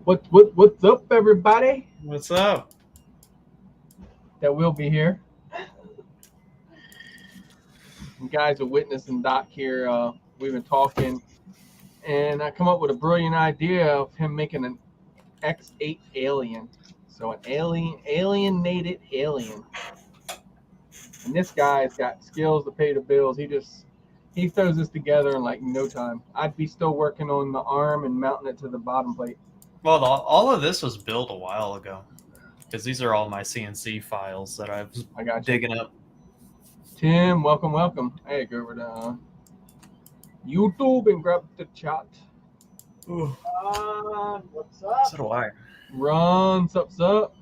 What's up, everybody? What's up? That will be here. You guys are witnessing Doc here. We've been talking, and I come up with a brilliant idea of him making an X8 alien. So an alienated alien. And this guy's got skills to pay the bills. He throws this together in like no time. I'd be still working on the arm and mounting it to the bottom plate. Well, all of this was built a while ago because these are all my CNC files that I was I got you. digging up. Tim, welcome. Hey, go over to YouTube and grab the chat. Ooh, What's up? so do I. Run, sup. So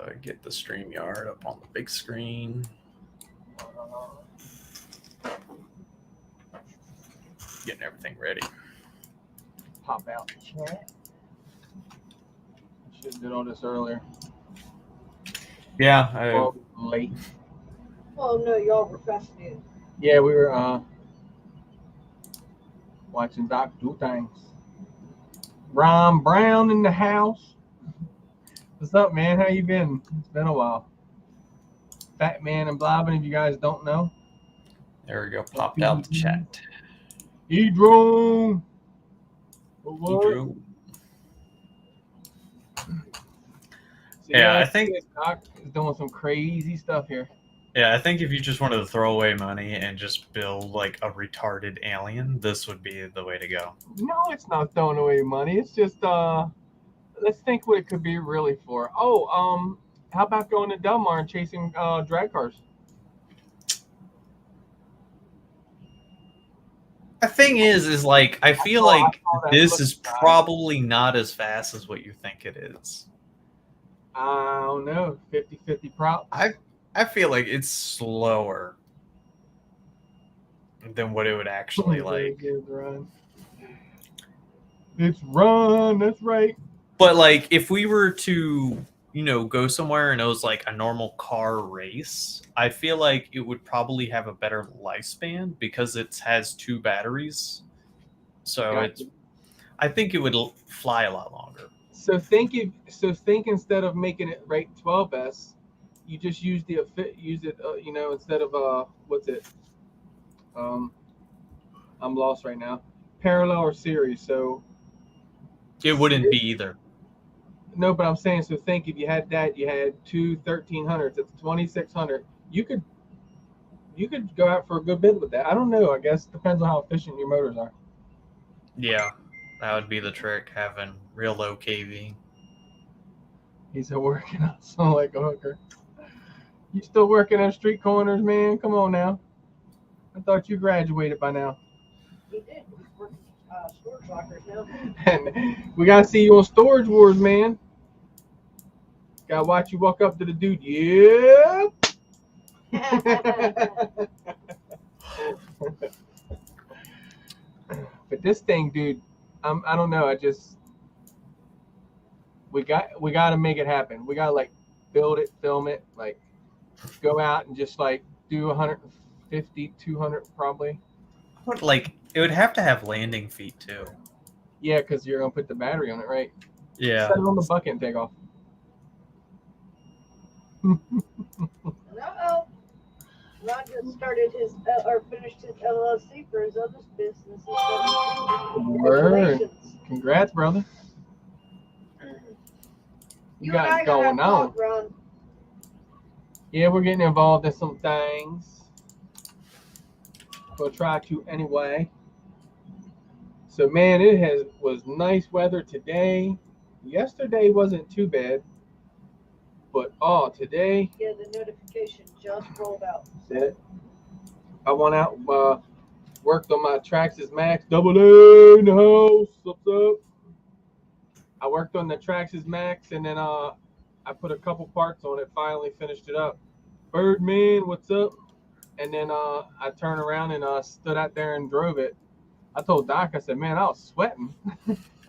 I get the StreamYard up on the big screen. Getting everything ready. Pop out the chat. Should have did all this earlier. Yeah, Well, late. Oh no, y'all were fascinated. Yeah, we were watching Doc do things. Ron Brown in the house. What's up, man? How you been? It's been a while. Fat Man and Blobbin, if you guys don't know. there we go. Popped out the chat. E-Drone. What? Drew. So, Yeah, I think. Doc is doing some crazy stuff here. Yeah, I think if you just wanted to throw away money and just build like a retarded alien, this would be the way to go. No, it's not throwing away money. It's just let's think what it could be really for. Oh, how about going to Delmar and chasing drag cars? The thing is like I feel Oh, I like saw that. this Look, is guys. probably not as fast as what you think it is. I don't know, 50-50 prop. I feel like it's slower than what it would actually like. It's run. That's right. But like if we were to, go somewhere and it was like a normal car race, I feel like it would probably have a better lifespan because it has 2 batteries. So Gotcha. I think it would fly a lot longer. So think instead of making it rate 12s, you just use it. Instead of what's it? I'm lost right now. Parallel or series. So It wouldn't be either. no, but I'm saying, so think if you had that, you had two 1300s, it's 2600. You could go out for a good bit with that. I don't know. I guess depends on how efficient your motors are. Yeah, that would be the trick, having real low KV. He's still working out sound like a hooker. You still working on street corners, man? Come on now. I thought you graduated by now. He did. He's working storage lockers now. And we gotta see you on Storage Wars, man. Gotta watch you walk up to the dude. Yeah. But this thing, dude, I don't know. We got to make it happen. We gotta like build it, film it, like go out and just like do 150, 200 probably. Like it would have to have landing feet too. Yeah, because you're gonna put the battery on it, right? Yeah. Set it on the bucket and take off. Uh-oh. Ron just started his or finished his LLC for his other business. Word. Congrats, brother. You and got I it going on. Talk, Ron. Yeah, we're getting involved in some things. We'll try to anyway. So man, was nice weather today. Yesterday wasn't too bad, but today. Yeah, the notification just rolled out. Said I went out, worked on my Traxxas Max. Double A in the house. What's up? I worked on the Traxxas Max, and then I put a couple parts on it. Finally finished it up. Birdman, what's up? And then I turned around and stood out there and drove it. I told Doc, I said, man, I was sweating.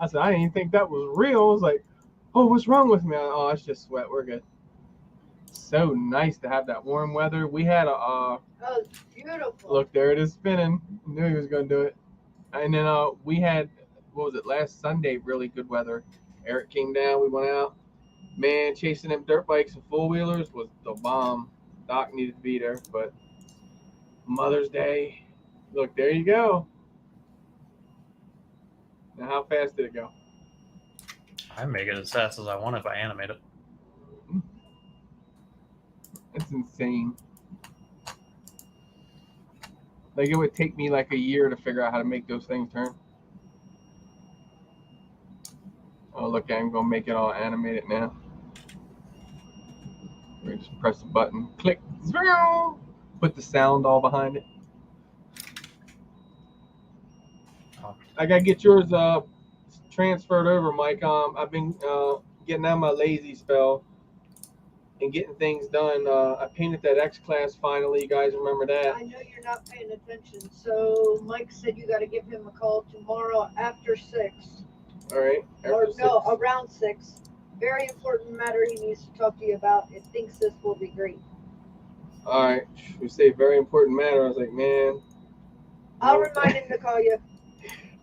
I said, I didn't even think that was real. I was like, oh, what's wrong with me? Oh, it's just sweat. We're good. So nice to have that warm weather. We had oh, it's beautiful. Look, there it is spinning. I knew he was going to do it. And then we had what was it, last Sunday, really good weather. Eric came down, we went out. Man, chasing them dirt bikes and four wheelers was the bomb. Doc needed to be there, but Mother's Day. Look, there you go. Now, how fast did it go? I make it as fast as I want if I animate it. It's insane. Like, it would take me like a year to figure out how to make those things turn. Oh, look, I'm going to make it all animated now. We just press the button, click, put the sound all behind it. I got to get yours transferred over, Mike. I've been getting out my lazy spell and getting things done. I painted that X class finally. You guys remember that? I know you're not paying attention, so Mike said you got to give him a call tomorrow after 6. All right. Or no, around 6. Very important matter he needs to talk to you about. It thinks this will be great. All right. We say very important matter. I was like, man. I'll remind him to call you.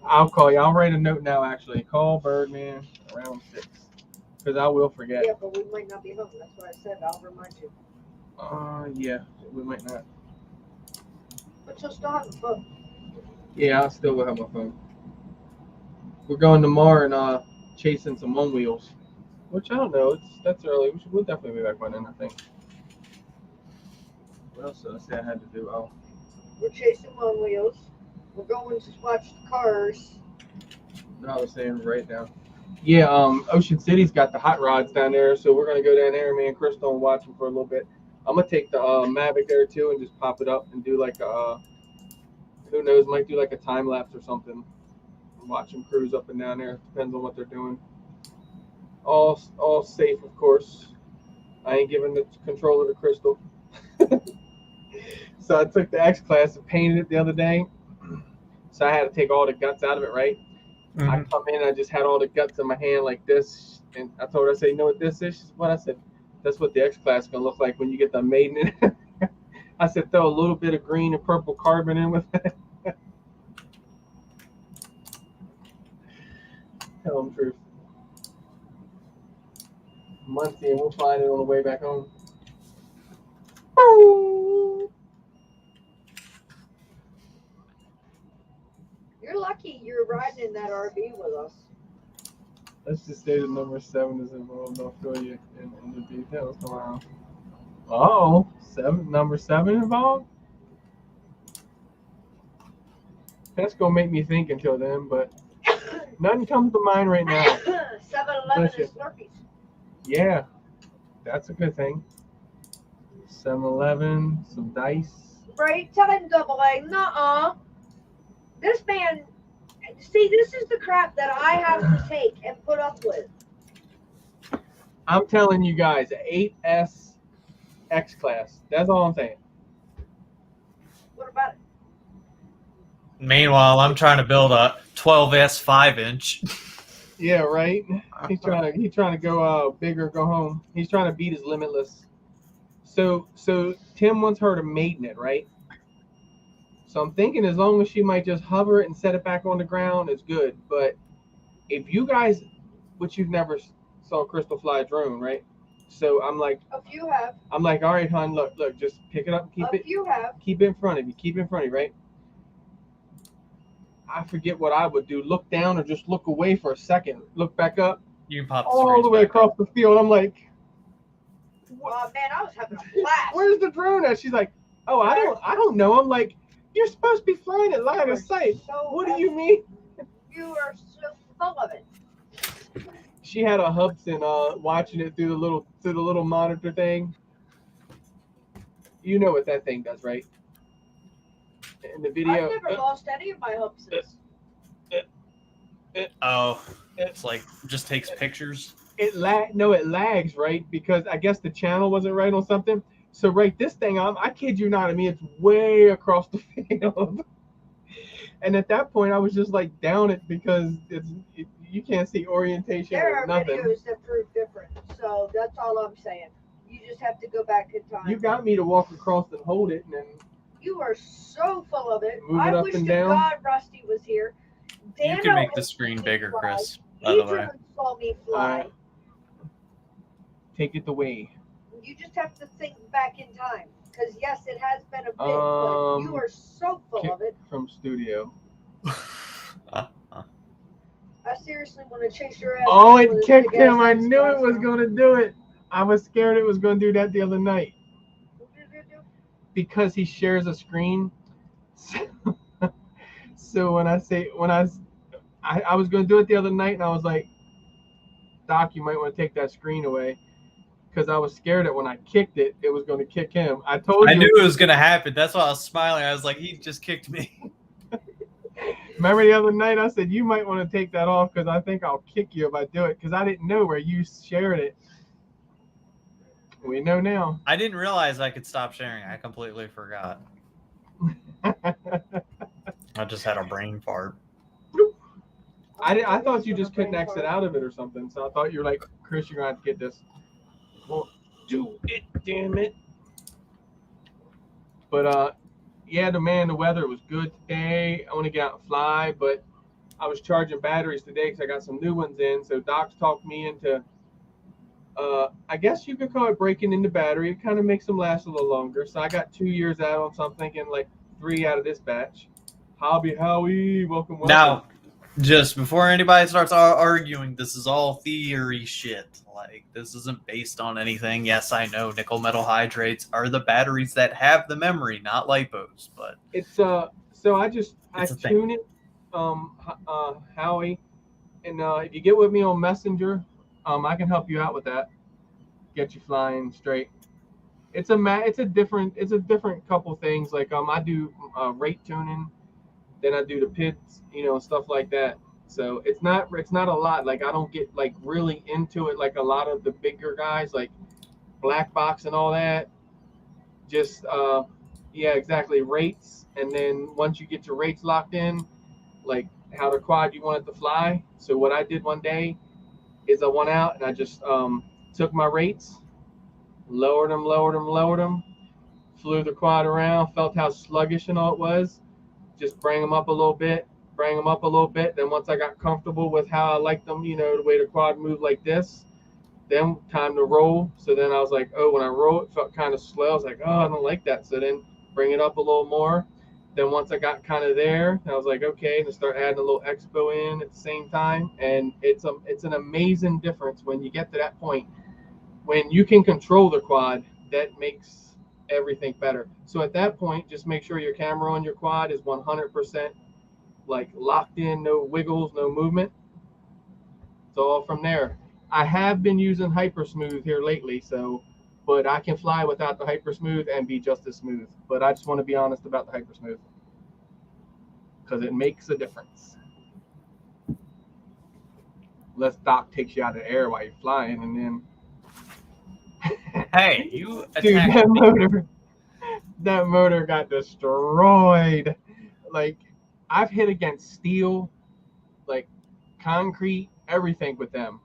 I'll call you. I'll write a note now, actually. Call Birdman around 6. Because I will forget. Yeah, but we might not be home. That's what I said. I'll remind you. Yeah. We might not. But you'll still have a phone. Yeah, I still will have my phone. We're going tomorrow and chasing some one wheels. Which I don't know. That's early. We'll definitely be back by then, I think. What else did I say I had to do? Oh. We're chasing one wheels. We're going to watch the cars. No, I was saying right now. Yeah, Ocean City's got the hot rods down there, so we're gonna go down there, me and Crystal, and watch them for a little bit. I'm gonna take the Mavic there too and just pop it up and do like a who knows, might do like a time lapse or something. Watch them cruise up and down there. Depends on what they're doing. All safe, of course. I ain't giving the controller to Crystal. So I took the X class and painted it the other day. So I had to take all the guts out of it, right? Mm-hmm. I come in, I just had all the guts in my hand like this, and I told her, I said, you know what this is? What I said, that's what the X class is gonna look like when you get the maiden in it. I said, throw a little bit of green and purple carbon in with it. Tell them the truth. Muncie, and we'll find it on the way back home. You're lucky you're riding in that RV with us. Let's just say the number 7 is involved. I'll fill you in the details tomorrow. Oh, number 7 involved? That's going to make me think until then, but nothing comes to mind right now. 7-Eleven is Slurpees. Yeah, that's a good thing. 7-Eleven, some dice. Right, tell him double A. Nuh-uh. This man, see, this is the crap that I have to take and put up with. I'm telling you guys, 8S X class. That's all I'm saying. What about it? Meanwhile, I'm trying to build a 12S 5-inch. Yeah, right. He's trying to go big or go home. He's trying to beat his limitless. So Tim wants her to maiden it, right? So I'm thinking as long as she might just hover it and set it back on the ground, it's good. But if you guys, which you've never saw Crystal fly a drone, right? So I'm like, a few have. I'm like, all right, hon, look, just pick it up and keep it. A few have. Keep it in front of you, right? I forget what I would do. Look down or just look away for a second. Look back up. You can pop all the way across the field. I'm like, oh man, I was having a blast. Where's the drone at? She's like, oh, I don't know. I'm like, you're supposed to be flying at line of sight. So what do you mean? You are so full of it. She had a Hubson watching it through the little monitor thing. You know what that thing does, right? In the video. I've never lost any of my Hubsons. It's like just takes pictures. It lags, right? Because I guess the channel wasn't right on something. So right, this thing, I kid you not, I mean, it's way across the field. And at that point, I was just like down it because you can't see orientation there or are nothing. videos that prove different. So that's all I'm saying. You just have to go back in time. You got me to walk across and hold it, and then you are so full of it. Move it I up wish and to down. God Rusty was here. You Dano can make the has screen seen me bigger, fly. Chris. By the way. Adrian saw me fly. Take it away. You just have to think back in time. Because, yes, it has been a bit, but you are so full Kick of it. from studio. I seriously want to chase your ass. Oh, with it this kicked big-ass him. I knew it X-Class was now. going to do it. I was scared it was going to do that the other night. What did it do? Because he shares a screen. So when I was going to do it the other night, and I was like, Doc, you might want to take that screen away. Because I was scared that when I kicked it, it was going to kick him. I told I you. knew it was gonna happen. That's why I was smiling. I was like, he just kicked me. Remember the other night I said, you might want to take that off because I think I'll kick you if I do it. Because I didn't know where you shared it. We know now. I didn't realize I could stop sharing. I completely forgot. I just had a brain fart. I thought you just couldn't exit out of it or something. So I thought you were like, Chris, you're going to have to get this. Well, do it, damn it. But, yeah, the weather was good today. I want to get out and fly, but I was charging batteries today because I got some new ones in. So Doc's talked me into, I guess you could call it breaking in the battery. It kind of makes them last a little longer. So I got 2 years out of them, so I'm thinking like 3 out of this batch. Hobby Howie, welcome. Now, just before anybody starts arguing, this is all theory shit. Like, this isn't based on anything. Yes, I know nickel metal hydrates are the batteries that have the memory, not lipos, but it's so I tune it, Howie, and if you get with me on Messenger, I can help you out with that. Get you flying straight. It's a different couple things. Like I do rate tuning, then I do the pits, stuff like that. So it's not a lot. Like I don't get like really into it like a lot of the bigger guys like Black Box and all that. Just yeah, exactly, rates, and then once you get your rates locked in, like how the quad you want it to fly. So what I did one day is I went out and I just took my rates, lowered them, flew the quad around, felt how sluggish and all it was, just bring them up a little bit. Then once I got comfortable with how I liked them, the way the quad moved like this, then time to roll. So then I was like, oh, when I roll, it felt kind of slow. I was like, oh, I don't like that. So then bring it up a little more. Then once I got kind of there, I was like, okay, and start adding a little expo in at the same time. And it's an amazing difference when you get to that point. When you can control the quad, that makes everything better. So at that point, just make sure your camera on your quad is 100% like locked in, no wiggles, no movement. It's all from there. I have been using Hyper Smooth here lately, but I can fly without the Hyper Smooth and be just as smooth. But I just want to be honest about the Hyper Smooth because it makes a difference. Unless Doc takes you out of the air while you're flying, and then hey, you dude, attacked me. that motor got destroyed. Like I've hit against steel, like concrete, everything with them.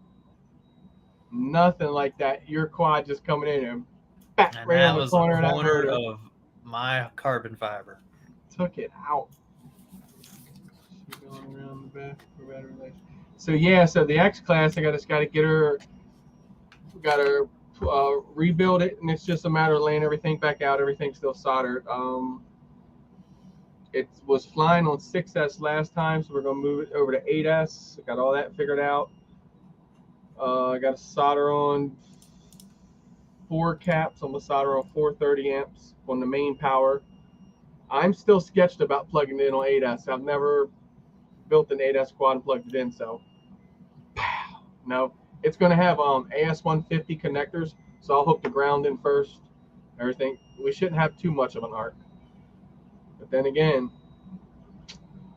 Nothing like that. Your quad just coming in and back And right that on the was corner, the corner of that motor. of my carbon fiber. Took it out. Going around the back for better relation. So yeah, so the X class, I just got to get her, rebuild it, and it's just a matter of laying everything back out. Everything's still soldered. It was flying on 6S last time, so we're gonna move it over to 8S. I got all that figured out. I got to solder on 4 caps. I'm gonna solder on 430 amps on the main power. I'm still sketched about plugging it in on 8S. I've never built an 8S quad and plugged it in, so no. It's gonna have AS150 connectors, so I'll hook the ground in first. Everything. We shouldn't have too much of an arc. But then again,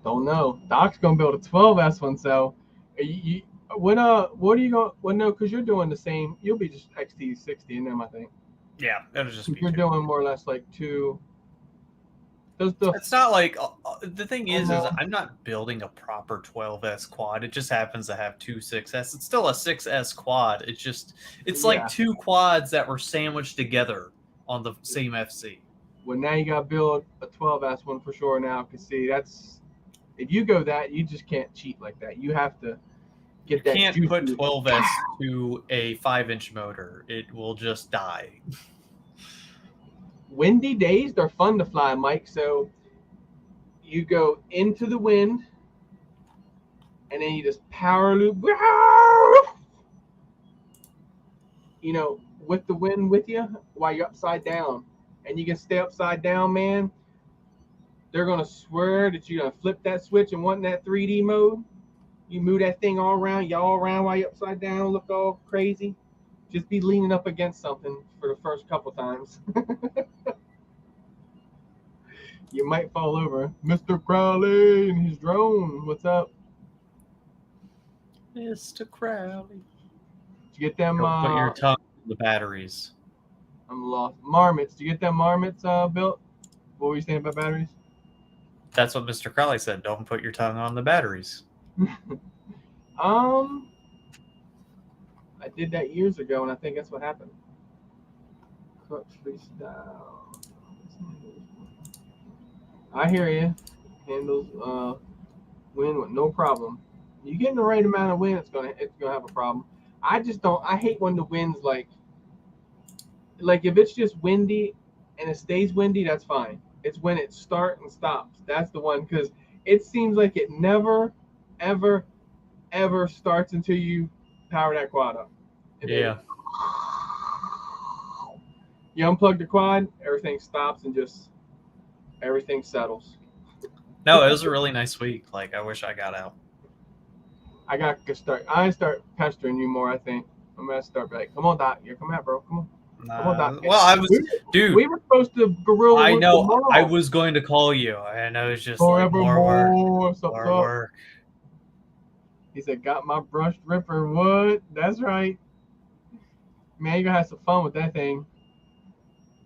don't know. Doc's gonna build a 12S one, so what are you going? Well, no, because you're doing the same. You'll be just XT60 in them, I think. Yeah, it'll just be. You're doing more or less like 2. It's not like the thing is no. I'm not building a proper 12S quad. It just happens to have 2 6S. It's still a 6S quad. It's like 2 quads that were sandwiched together on the same FC. Well, now you got to build a 12S one for sure now, because see, If you go that, you just can't cheat like that. You have to get You that can't juicy. put 12S to a 5-inch motor. It will just die. Windy days, they're fun to fly, Mike. So you go into the wind, and then you just power loop. You know, with the wind with you while you're upside down, and you can stay upside down, man. They're gonna swear that you're gonna flip that switch and want that 3D mode. You move that thing all around, y'all around while you're upside down, look all crazy. Just be leaning up against something for the first couple times. You might fall over. Mr. Crowley and his drone. What's up? Mr. Crowley. Did you get them? Don't put your tongue on the batteries. I'm lost. Marmots. Did you get them marmots built? What were you saying about batteries? That's what Mr. Crowley said. Don't put your tongue on the batteries. I did that years ago, and I think that's what happened. Cook freestyle. I hear you. Handles wind with no problem. You getting the right amount of wind, it's gonna have a problem. I just don't. I hate when the wind's like if it's just windy and it stays windy, that's fine. It's when it starts and stops. That's the one, because it seems like it never, ever, ever starts until you power that quad up. And Yeah. then you unplug the quad, everything stops and just everything settles. No, it was a really nice week. Like, I wish I got out. I start pestering you more, I think. I'm gonna start like, come on, Doc. Yeah, come out, bro. Come on. Come on, Doc. Well, I was, dude. We were supposed to gorilla. I know. Tomorrow. I was going to call you, and I was just like, more work. More work. He said, got my brushed ripper. What? That's right. Man, you're gonna have some fun with that thing.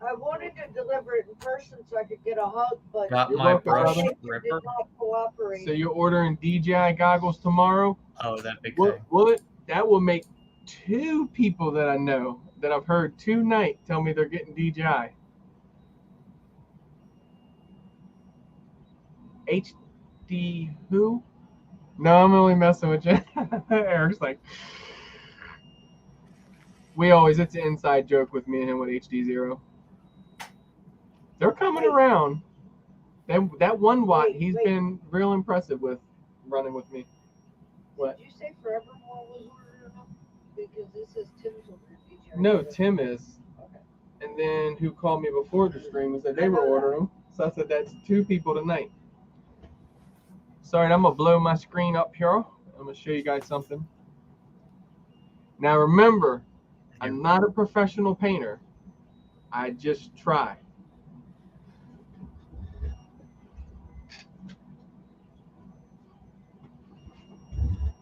I wanted to deliver it in person so I could get a hug, but Got You're my welcome, brush brother. did ripper. not cooperate. So you're ordering DJI goggles tomorrow? Oh, that big What? thing. What? That will make 2 people that I know that I've heard tonight tell me they're getting DJI. HD who? No, I'm only messing with you. Eric's like, it's an inside joke with me and him with HD0. They're coming around. That 1 watt, he's been real impressive with running with me. What? Did you say Forevermore was ordering them? Because this is Tim's ordering DJI. No, Tim is. Okay. And then who called me before the stream and said they were ordering them. So I said that's 2 people tonight. Sorry, I'm gonna blow my screen up here. I'm gonna show you guys something. Now remember, I'm not a professional painter. I just try.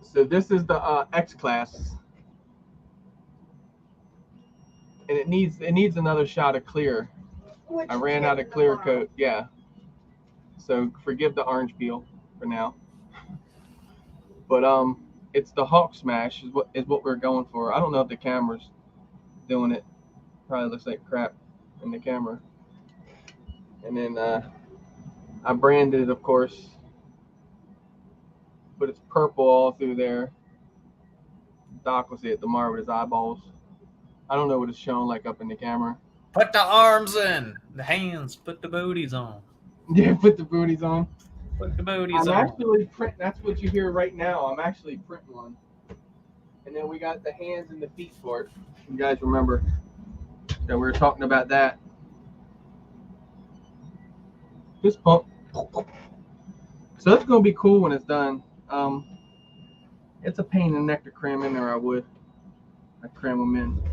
So this is the X class, and it needs another shot of clear. I ran out of clear coat. Yeah. So forgive the orange peel for now. But it's the Hawk Smash is what we're going for. I don't know if the camera's doing it. Probably looks like crap in the camera. And then I branded it, of course, but it's purple all through there. Doc will see it tomorrow with his eyeballs. I don't know what it's showing like up in the camera. Put the arms in, the hands, put the booties on. Yeah, put the booties on. Put the booties I'm on. actually print. That's what you hear right now. I'm actually printing one. And then we got the hands and the feet for it. You guys remember that we were talking about that. Just pump. So that's gonna be cool when it's done. It's a pain in the neck to cram in there. I cram them in,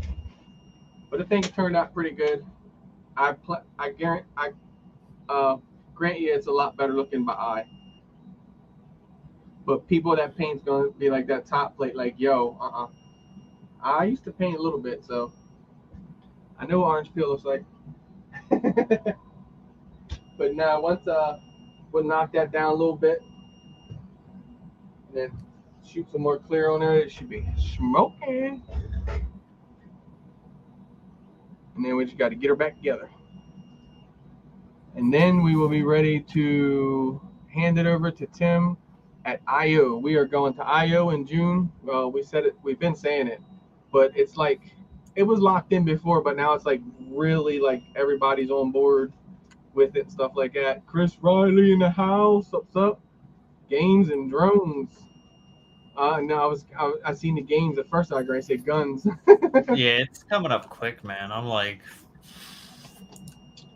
but I think it turned out pretty good. I grant you it's a lot better looking by eye. But people that paint's gonna be like that top plate, like yo, I used to paint a little bit, so I know what orange peel looks like. But now once we'll knock that down a little bit, and then shoot some more clear on there, it should be smoking. And then we just got to get her back together. And then we will be ready to hand it over to Tim at IO. We are going to IO in June. Well, we said it. We've been saying it, but it's like it was locked in before, but now it's like really like everybody's on board with it, stuff like that. Chris Riley in the house. What's up? Games and drones. No, I seen the games at first. I said guns. Yeah, it's coming up quick, man. I'm like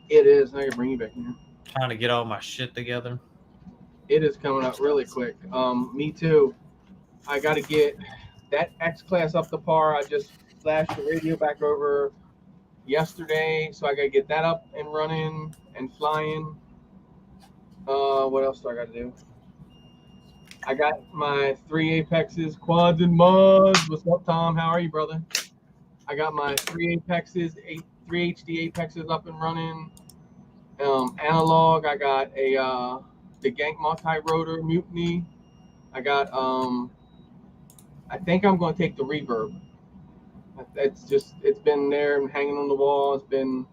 It is. I can bring you back in here. trying to get all my shit together. It is coming up really quick. Me too. I got to get that X class up to par. I just flashed the radio back over yesterday, so I got to get that up and running and flying. What else do I got to do? I got my 3 Apexes, quads and mods. What's up, Tom? How are you, brother? I got my 3 Apexes, 3 HD Apexes up and running. Analog. I got the Gank multi-rotor Mutiny. I got I think I'm going to take the Reverb. It's been there and hanging on the wall. It's been,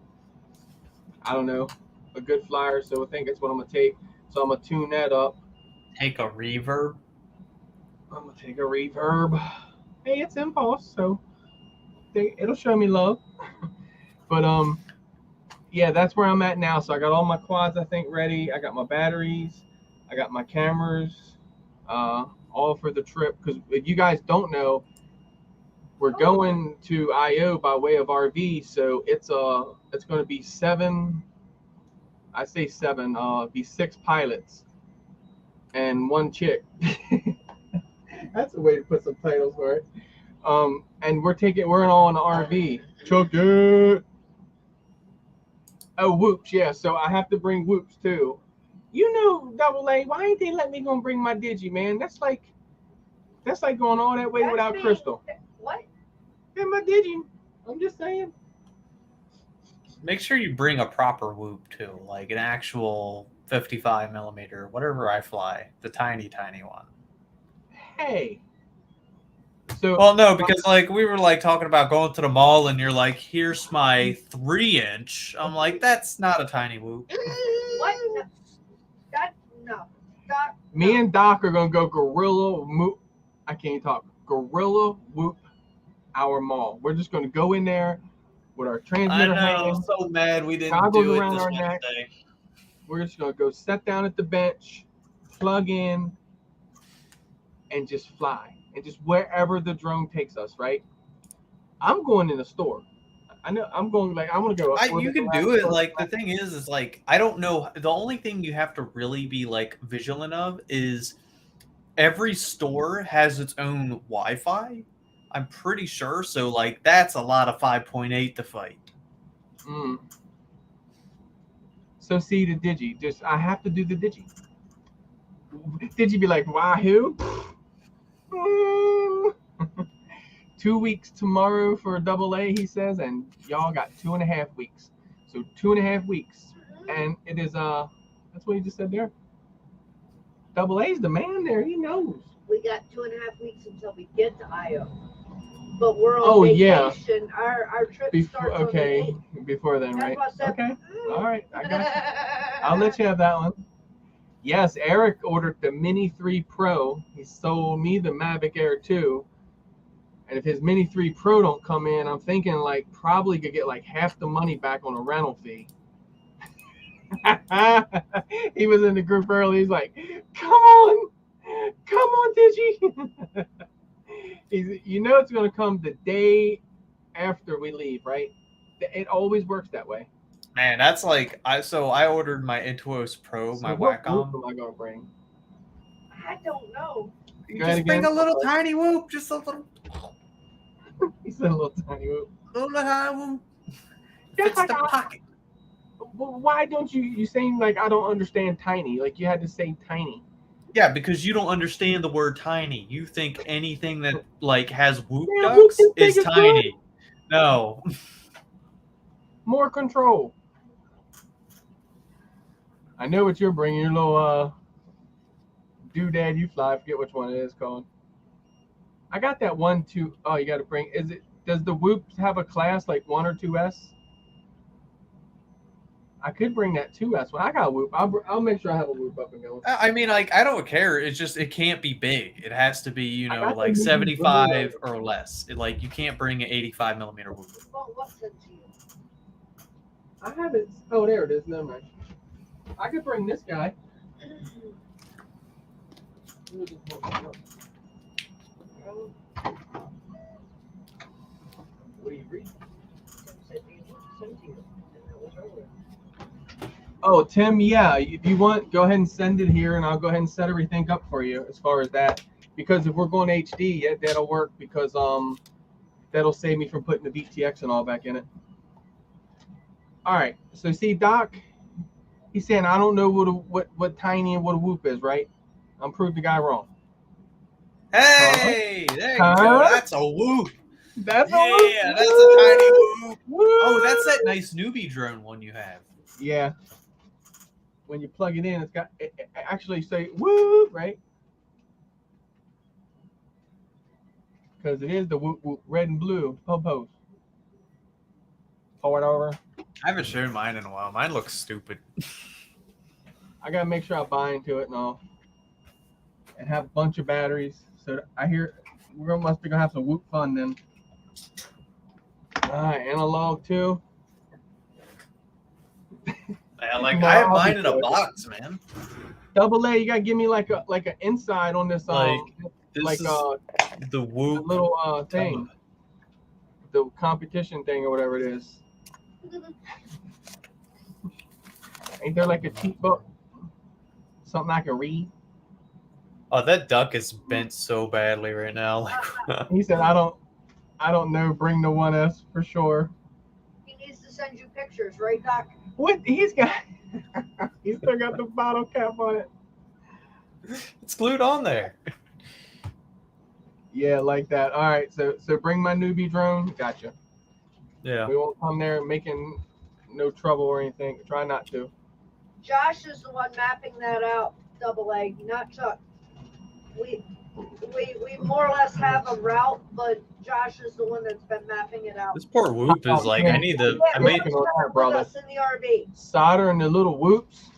I don't know, a good flyer. So I think it's what I'm going to take. So I'm going to tune that up. Take a reverb. I'm going to take a Reverb. Hey, it's Impulse, so it'll show me love. But yeah, that's where I'm at now. So I got all my quads, I think, ready. I got my batteries. I got my cameras, all for the trip. Because if you guys don't know, we're going to IO by way of RV. So it's going to be 7. I say 7. Be 6 pilots and 1 chick. That's a way to put some titles for it. And we're all in the RV. Chuck it. Oh, whoops, yeah. So I have to bring whoops too. You know, Double A, why ain't they let me go bring my Digi, man? That's like going all that way without Crystal. What? Yeah, my Digi. I'm just saying. Make sure you bring a proper whoop too, like an actual 55 millimeter, whatever I fly, the tiny one. Hey. So Well, no, because like we were like talking about going to the mall, and you're like, "Here's my 3-inch." I'm like, "That's not a tiny whoop." What? No. Me and Doc are gonna go gorilla whoop. I can't talk. Gorilla whoop our mall. We're just gonna go in there with our I transmitter know. hanging. I'm so mad we didn't Goggles do it around this our neck. Wednesday. We're just gonna go sit down at the bench, plug in, and just fly. And just wherever the drone takes us, right? I'm going in the store. I know I'm going I want to go. You can do it. Like the thing is like I don't know. The only thing you have to really be like vigilant of is every store has its own Wi-Fi. I'm pretty sure. So like that's a lot of 5.8 to fight. So see the Digi. I have to do the Digi. Digi be like, wahoo. 2 weeks tomorrow for a Double A, he says, and y'all got 2.5 weeks. So 2.5 weeks, and it is that's what he just said there. Double A's the man there. He knows. We got 2.5 weeks until we get to IO, but we're on vacation. Yeah. Our trip starts on the 8th. Before then, right? Okay. All right, I got you. I'll let you have that one. Yes, Eric ordered the Mini 3 Pro. He sold me the Mavic Air 2. And if his Mini 3 Pro don't come in, I'm thinking like probably could get like half the money back on a rental fee. He was in the group early. He's like, come on, Digi. You know it's going to come the day after we leave, right? It always works that way. Man, that's like I ordered my Intuos Pro, my Wacom. What am I gonna bring? I don't know. You just bring a little tiny whoop, just a little. He said a little tiny whoop. Little tiny whoop. Fits the pocket. Well, why don't you saying like I don't understand tiny? Like you had to say tiny. Yeah, because you don't understand the word tiny. You think anything that like has whoop Yeah, ducks is tiny. No. More control. I know what you're bringing. Your little doodad you fly. I forget which one it is called. I got that 1, 2. Oh, you got to bring. Does the Whoop have a class like 1 or 2S? I could bring that 2S one. I got a whoop. I'll make sure I have a whoop up and going. I mean, like, I don't care. It's just it can't be big. It has to be, I got the like new 75 or less. Like, you can't bring an 85 millimeter whoop. Well, what's it to you? I have it. Oh, there it is. Never mind. I could bring this guy. What do you read? Oh, Tim, yeah. If you want, go ahead and send it here, and I'll go ahead and set everything up for you as far as that. Because if we're going HD, yeah, that'll work because that'll save me from putting the VTX and all back in it. All right. So see, Doc, he's saying I don't know what tiny and what a whoop is, right? I'm proving the guy wrong. Hey, there you go. That's a whoop. That's yeah, a whoop. that's a tiny whoop. Whoop. Oh, that's that nice newbie drone one you have. Yeah. When you plug it in, it's got it actually say whoop, right? Because it is the whoop whoop red and blue pose. Forward over. I haven't shown mine in a while. Mine looks stupid. I gotta make sure I buy into it and all, and have a bunch of batteries. So I hear we're must be gonna have some whoop fun then. All right, analog too. Yeah, like I have mine in a box, man. Double A, you gotta give me like an inside on this This is the whoop the little thing, the competition thing or whatever it is. Ain't there like a cheat book? Something I can read? Oh, that duck is bent so badly right now. Like, He said, I don't know, bring the 1S for sure. He needs to send you pictures, right, Doc? What he's got he's still got the bottle cap on it. it's glued on there. Yeah, like that. All right, so bring my newbie drone. Gotcha. Yeah. We won't come there making no trouble or anything. Try not to. Josh is the one mapping that out, Double A, not Chuck. We more or less have a route, but Josh is the one that's been mapping it out. This poor whoop is like, I need the. I made. Working on that, With brother. us in the RV. Soldering the little whoops.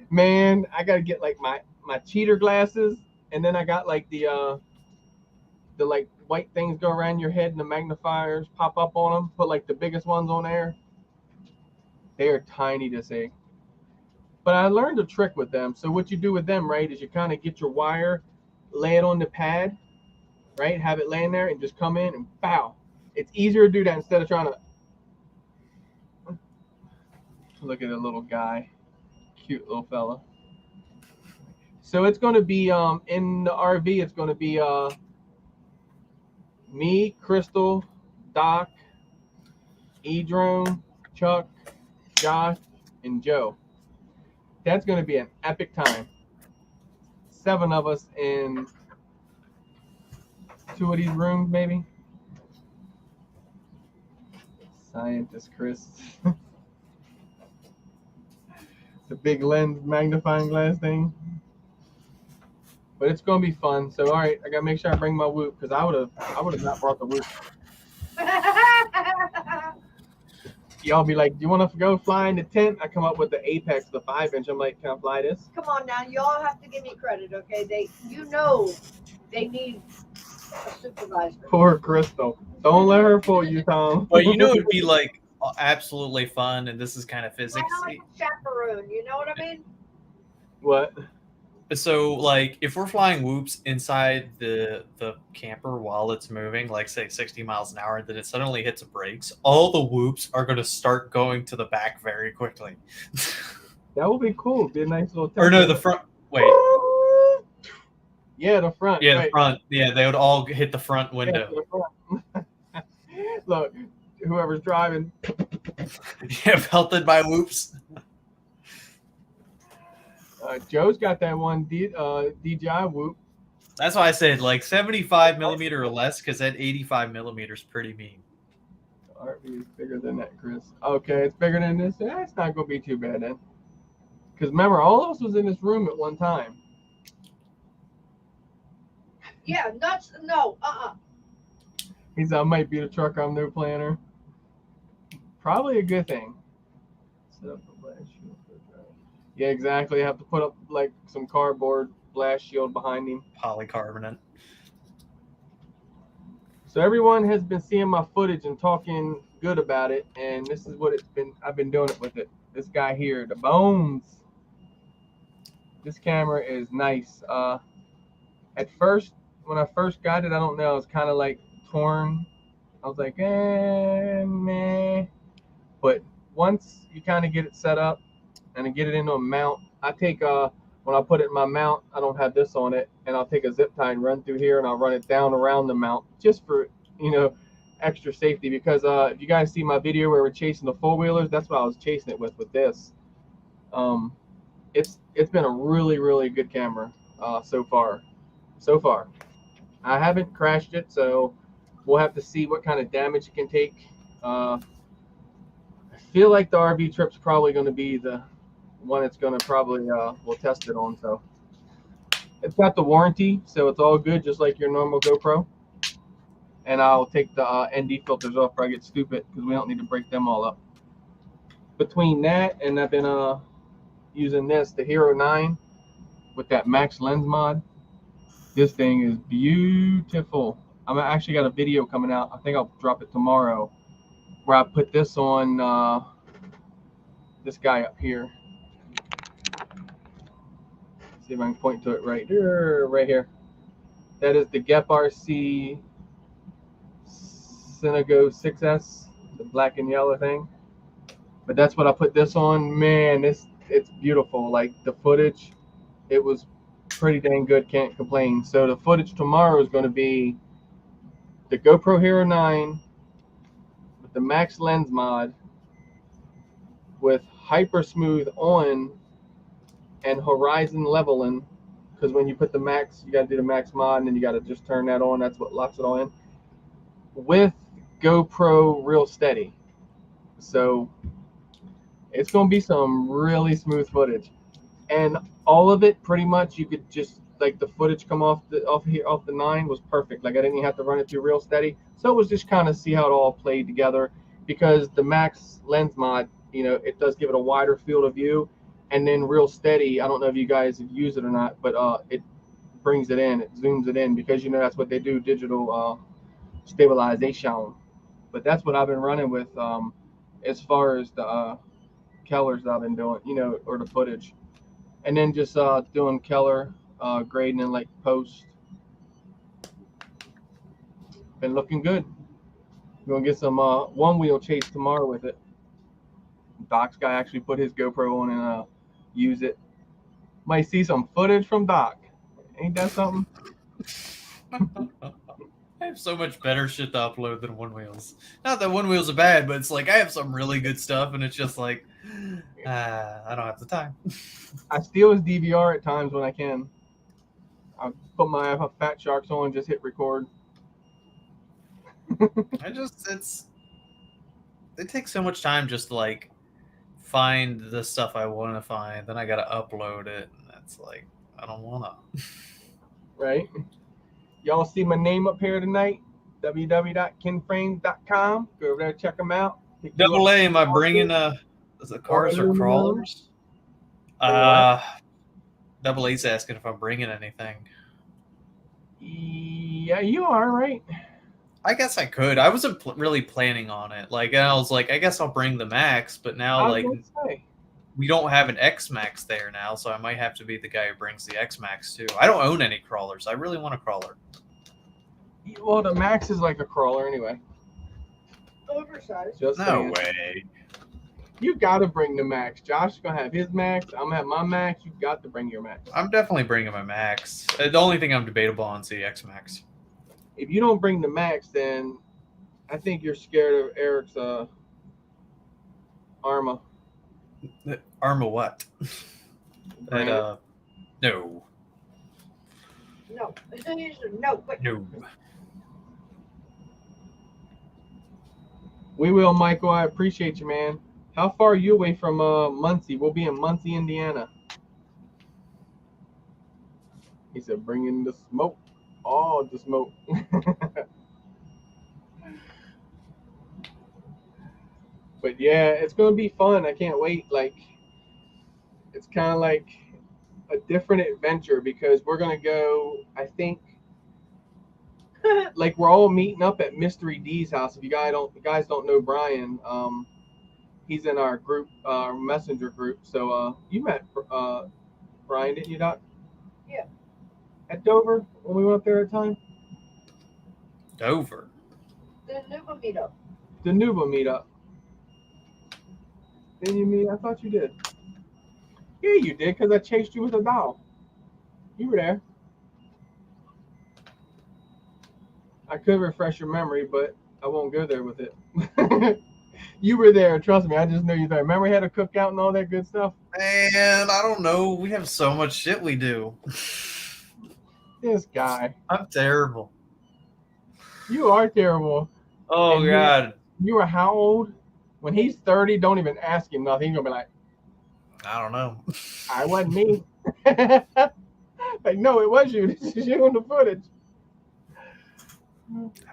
Man, I gotta get like my cheater glasses, and then I got like the like white things go around your head and the magnifiers pop up on them. Put like the biggest ones on there. They are tiny to see. But I learned a trick with them. So what you do with them, right, is you kind of get your wire, lay it on the pad, right, have it laying there, and just come in and bow. It's easier to do that instead of trying to. Look at the little guy, cute little fella. So it's going to be in the RV. It's going to be me, Crystal, Doc, E-Drone, Chuck, Josh, and Joe. That's going to be an epic time. 7 of us in 2 of these rooms, maybe. Scientist Chris. The big lens magnifying glass thing. But it's going to be fun. So, all right, I got to make sure I bring my whoop because I would have not brought the whoop. Y'all be like, do you want to go fly in the tent? I come up with the Apex, the 5-inch. I'm like, can I fly this? Come on now, y'all have to give me credit, okay? They need a supervisor. Poor Crystal. Don't let her fool you, Tom. But it'd be like absolutely fun, and this is kind of physics. I like a chaperone, you know what I mean? What? So, like, if we're flying whoops inside the camper while it's moving, like, say, 60 miles an hour, and then it suddenly hits brakes, all the whoops are going to start going to the back very quickly. That would be cool. Be a nice little. Or no, the front. Wait. Yeah, the front. Yeah, right. the front. Yeah, they would all hit the front window. Yeah, the front. Look, whoever's driving. Yeah, pelted by whoops. Joe's got that one DJI whoop. That's why I said like 75 millimeter or less, because that 85 millimeter is pretty mean. RV is bigger than that, Chris. Okay, it's bigger than this. Yeah, it's not gonna be too bad then. Because remember, all of us was in this room at one time. Yeah, nuts. No, He said, I might be the trucker. I'm no planner. Probably a good thing. Set up a blast shield. Yeah, exactly. You have to put up like some cardboard blast shield behind him. Polycarbonate. So everyone has been seeing my footage and talking good about it, and this is what it's been. I've been doing it with it. This guy here, the Bones. This camera is nice. At first, when I first got it, I don't know, it's kind of like torn. I was like, meh. But once you kind of get it set up and I get it into a mount, I take when I put it in my mount, I don't have this on it, and I'll take a zip tie and run through here, and I'll run it down around the mount just for extra safety. Because if you guys see my video where we're chasing the four wheelers, that's what I was chasing it with this. It's been a really good camera so far. I haven't crashed it, so we'll have to see what kind of damage it can take. I feel like the RV trip's probably going to be the one that's going to probably we'll test it on. So it's got the warranty, so it's all good, just like your normal GoPro. And I'll take the ND filters off before I get stupid, because we don't need to break them all up. Between that and I've been using the Hero 9 with that Max Lens mod. This thing is beautiful. I'm actually got a video coming out. I think I'll drop it tomorrow, where I put this on this guy up here. See if I can point to it right here. That is the Gep RC Synago 6S, the black and yellow thing. But that's what I put this on. Man, it's beautiful. Like the footage, it was pretty dang good. Can't complain. So the footage tomorrow is going to be the GoPro Hero 9 with the Max Lens mod with hyper smooth on and horizon leveling, because when you put the max, you got to do the max mod, and then you got to just turn that on. That's what locks it all in, with GoPro Real Steady. So it's going to be some really smooth footage, and all of it pretty much you could just, like, the footage come off the 9 was perfect. Like, I didn't even have to run it through Real Steady. So it was just kind of see how it all played together, because the Max Lens mod, it does give it a wider field of view. And then Real Steady, I don't know if you guys have used it or not, but it brings it in, it zooms it in, because that's what they do, digital stabilization. But that's what I've been running with as far as the Kellers that I've been doing, or the footage. And then just doing Keller grading and like post. Been looking good. We're gonna get some one wheel chase tomorrow with it. Doc's guy actually put his GoPro on and use it. Might see some footage from Doc. Ain't that something? I have so much better shit to upload than One Wheels. Not that One Wheels are bad, but it's like I have some really good stuff, and it's just like I don't have the time. I steal his DVR at times when I can. I put my Fat Sharks on, just hit record. It takes so much time just to like find the stuff I want to find, then I gotta upload it, and that's like I don't wanna. Right? Y'all see my name up here tonight? www.kenframes.com. Go over there, check them out. Double A, am I bringing the cars or crawlers? Double A's asking if I'm bringing anything. Yeah, you are, right? I guess I could. I wasn't really planning on it. Like, I was like, I guess I'll bring the Max, but now, like, we don't have an X Max there now, so I might have to be the guy who brings the X Max too. I don't own any crawlers. I really want a crawler. Well, the Max is like a crawler anyway. Oversized. Just No saying. way. You gotta bring the Max. Josh is gonna have his Max. I'm gonna have my Max. You got to bring your Max. I'm definitely bringing my Max. The only thing I'm debatable on is the X Max. If you don't bring the Max, then I think you're scared of Eric's Arma. Arma what? Brand. No. No. No, quick. No. We will, Michael. I appreciate you, man. How far are you away from Muncie? We'll be in Muncie, Indiana. He said, bring in the smoke. Oh, the smoke. But yeah, it's gonna be fun. I can't wait. Like, it's kind of like a different adventure because we're gonna go. I think like we're all meeting up at Mystery D's house. If you guys don't know Brian, he's in our group, messenger group. So you met Brian, didn't you, Doc? Yeah. At Dover when we went up there at the time. Dover. The Nuba meetup. The Nuba meetup. Didn't you meet? I thought you did. Yeah, you did because I chased you with a doll. You were there. I could refresh your memory, but I won't go there with it. You were there, trust me. I just know you there. Remember we had a cookout and all that good stuff? Man, I don't know. We have so much shit we do. This guy. I'm terrible. You are terrible. Oh, And God. You were how old? When he's 30, don't even ask him nothing. He's going to be like, I don't know. I wasn't me. Like, no, it was you. This is you in the footage.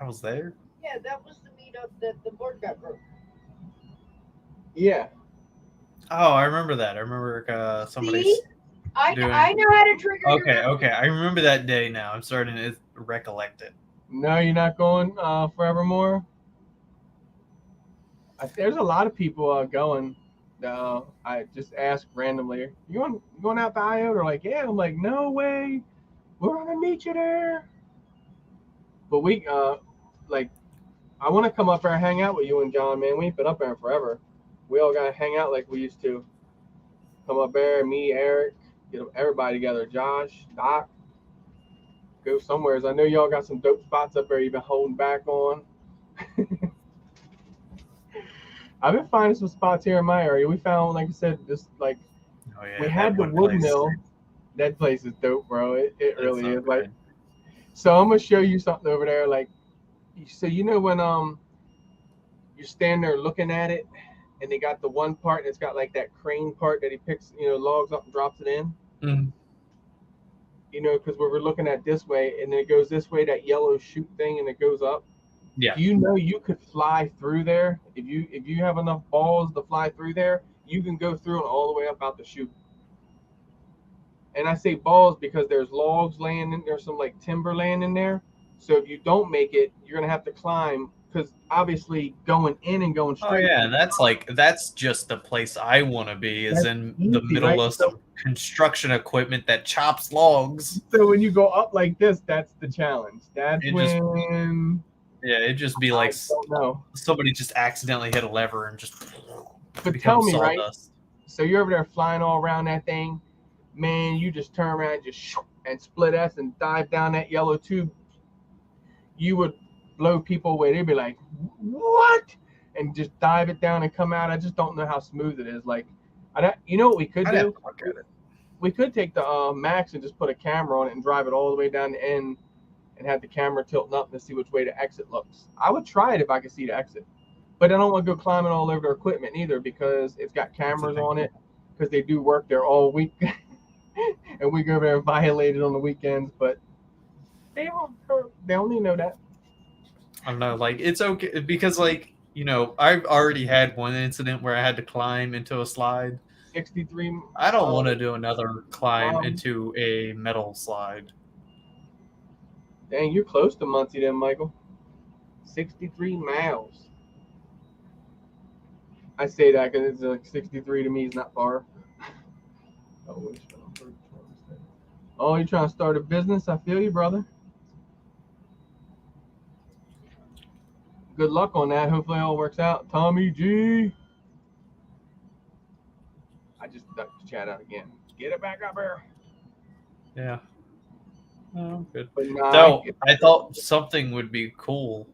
I was there. Yeah, that was the meetup that the board got broke. Yeah. Oh, I remember that. I remember somebody. See? I know how to trigger your Okay, memory. okay. I remember that day now. I'm starting to recollect it. No, you're not going forevermore? There's a lot of people going. I just asked randomly, you going out to IO? They're like, yeah. I'm like, no way. We're going to meet you there. But we, like, I want to come up there and hang out with you and John, man. We ain't been up there in forever. We all got to hang out like we used to. Come up there, me, Eric, get everybody together. Josh, Doc, go somewhere. I know y'all got some dope spots up there you've been holding back on. I've been finding some spots here in my area. We found, like I said, just like we had the wood mill. That place is dope, bro. It really is. Like, so I'm gonna show you something over there. Like, so you know when you're standing there looking at it, and they got the one part that's got like that crane part that he picks, logs up and drops it in. Mm-hmm. Because we're looking at this way, and then it goes this way, that yellow chute thing, and it goes up. Yeah. You could fly through there if you have enough balls to fly through there. You can go through and all the way up out the chute. And I say balls because there's logs laying in there's some like timber laying in there. So if you don't make it, you're gonna have to climb because obviously going in and going straight. Oh yeah, and that's just the place I want to be. Is in the middle right? of some construction equipment that chops logs. So when you go up like this, that's the challenge. That's when. Yeah, it'd just be like somebody just accidentally hit a lever and just. But tell me, sawdust. right? So you're over there flying all around that thing, man. You just turn around, and split S and dive down that yellow tube. You would blow people away. They'd be like, "What?" And just dive it down and come out. I just don't know how smooth it is. Like, you know what we could do? We could take the Max and just put a camera on it and drive it all the way down the end. And have the camera tilting up to see which way the exit looks. I would try it if I could see the exit. But I don't want to go climbing all over their equipment either because it's got cameras on it because they do work there all week. And we go over there and violate it on the weekends. But they only know that. I don't know. Like, it's okay because, like, I've already had one incident where I had to climb into a slide. 63. I don't want to do another climb into a metal slide. Dang, you're close to Muncie then, Michael. 63 miles. I say that because it's like 63 to me is not far. Oh, you're trying to start a business? I feel you, brother. Good luck on that. Hopefully it all works out. Tommy G. I just ducked the chat out again. Get it back up here. Yeah. Oh, good. Nah, so I thought something would be cool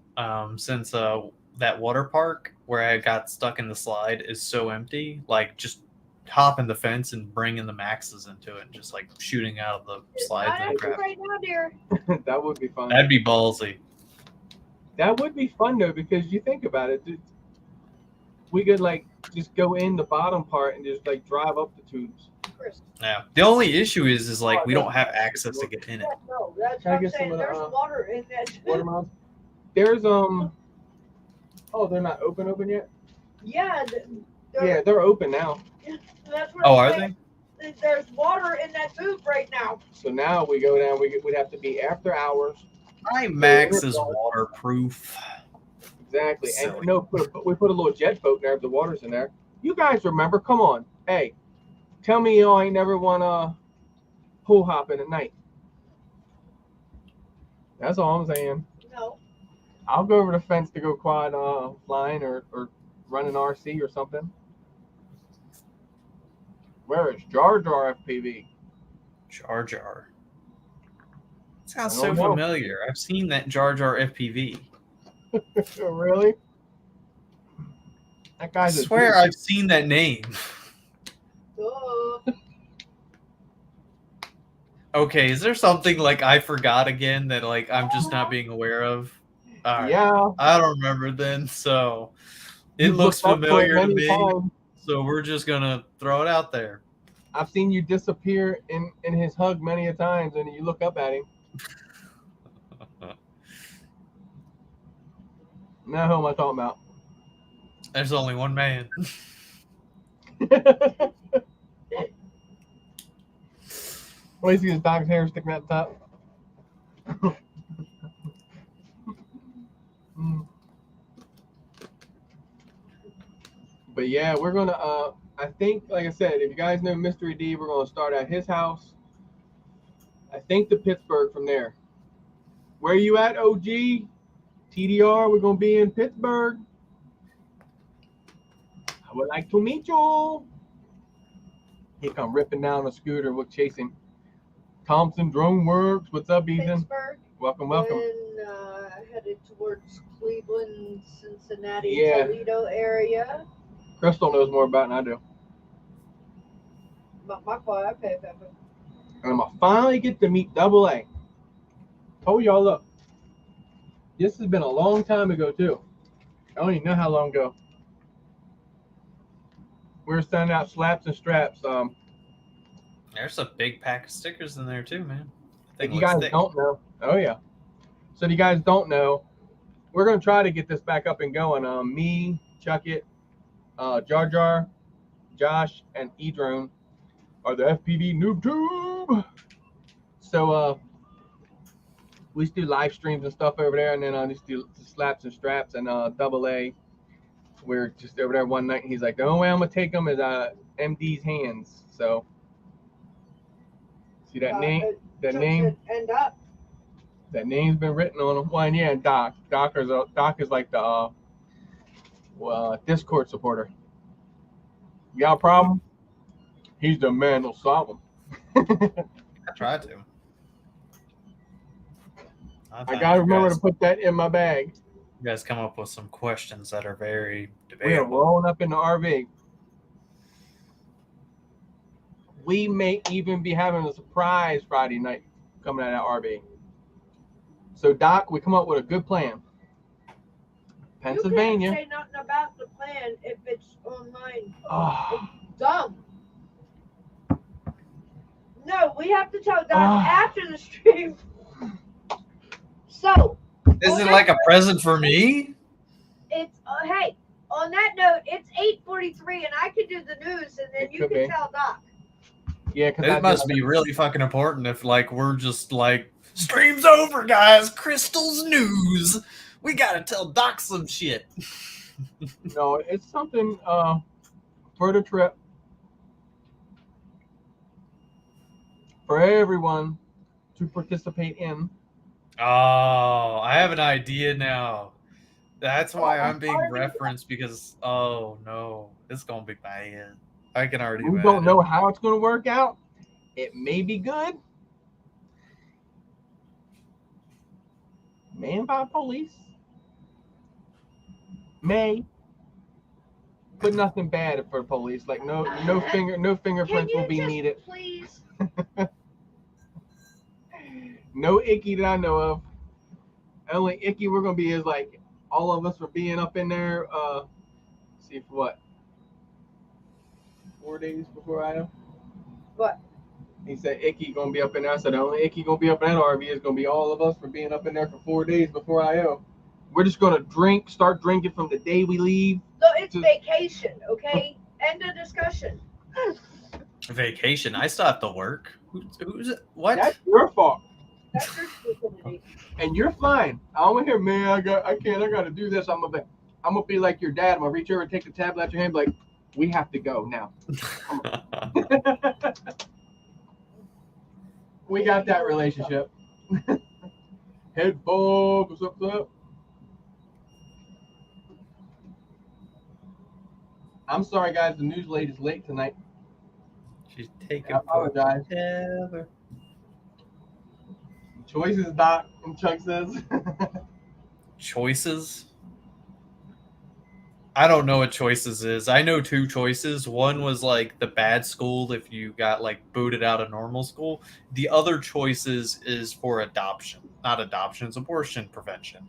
since that water park where I got stuck in the slide is so empty. Like, just hopping the fence and bringing the Maxes into it and just like shooting out of the slides. Right now, dear. That would be fun. That'd be ballsy. That would be fun though because you think about it, we could like just go in the bottom part and just like drive up the tubes. Yeah. The only issue is like we don't have access to get in it. No, that's what I'm saying. There's water in that. Watermelons. There's oh, they're not open yet. Yeah, Yeah, they're open now. that's what Oh, I'm are saying. they? There's water in that booth right now. So now we go down. We'd have to be after hours. My Max is waterproof. Exactly. Silly. And no, we put a little jet boat in there if the water's in there. You guys remember? Come on. Hey, tell me y'all ain't never won pool hopping at night. That's all I'm saying. No. I'll go over the fence to go quad flying or run an RC or something. Where is Jar Jar FPV? Jar Jar. Sounds I so don't know. familiar. I've seen that Jar Jar FPV. Really? That I guy's swear I've seen that name. Duh. Okay, is there something like I forgot again that like I'm just not being aware of? All right. Yeah. I don't remember then, so it You've looks looked up for it familiar to many me. times. So we're just gonna throw it out there. I've seen you disappear in his hug many a times, and you look up at him. Now who am I talking about? There's only one man. What do you see his dog's hair sticking out the top? But yeah, we're gonna I think, like I said, if you guys know Mystery D, we're gonna start at his house. I think to Pittsburgh from there. Where you at, OG? TDR, we're gonna be in Pittsburgh. I would like to meet you. He come ripping down a scooter. We'll chase him. Thompson Drone Works. What's up, Ethan? Pittsburgh. Welcome, welcome. Then headed towards Cleveland, Cincinnati, Yeah. Toledo area. Crystal knows more about it than I do. But my car, I pay Pepper. And I'm gonna finally get to meet Double A. Told y'all, look, this has been a long time ago too. I don't even know how long ago. We were sending out slaps and straps. There's a big pack of stickers in there too, man. If you guys don't know, oh yeah. So if you guys don't know, we're gonna try to get this back up and going. Me, Chuckit, Jar Jar, Josh, and Edrone are the FPV Noob Tube. So we just do live streams and stuff over there, and then just do slaps and straps and Double A. We're just over there one night, and he's like, the only way I'm gonna take them is MD's hands. So see that name? That name? End up. That name's been written on them. Well, and yeah, Doc. Doc is like the Discord supporter. You got a problem? He's the man that'll solve them. I tried to. I gotta remember to put that in my bag. You guys come up with some questions that are very We are debatable. rolling up in the RV. We may even be having a surprise Friday night coming out of that RV. So, Doc, we come up with a good plan. Pennsylvania. You can't say nothing about the plan if it's online. Oh, Dumb. No, we have to tell Doc Ah. after the stream. So. Is it like a present for me? It's hey. On that note, it's 8:43, and I could do the news, and then It you could can be. tell Doc. yeah, because It must be really fucking important if like we're just like stream's over, guys. Crystal's news. We gotta tell Doc some shit. No, it's something for the trip for everyone to participate in. Oh, I have an idea now. That's why I'm being referenced because oh no, it's gonna be bad. I can already. We don't know how it's going to work out. It may be good. Manned by police. May. But nothing bad for police. Like no fingerprints will be needed. Please. No icky that I know of. Only icky we're gonna be is like all of us for being up in there. See for what? 4 days before I know. What? He said icky gonna be up in there. I said the only icky gonna be up in that RV is gonna be all of us for being up in there for 4 days before IO. We're just gonna start drinking from the day we leave. So it's vacation, okay? End of discussion. Vacation. I still have to work. Who's what? That's your fault. That's your stupidity. And you're flying. I don't want to hear, man. I gotta do this. I'm gonna be like your dad. I'm gonna reach over and take the tablet out your hand, like, we have to go now. We got that relationship. Head Bob, what's up? I'm sorry, guys. The news lady's late tonight. She's taking I apologize. forever. Choices, Doc. And Chuck says. Choices? I don't know what choices is. I know two choices. One was like the bad school if you got like booted out of normal school. The other choices is for adoption. Not adoption, it's abortion prevention.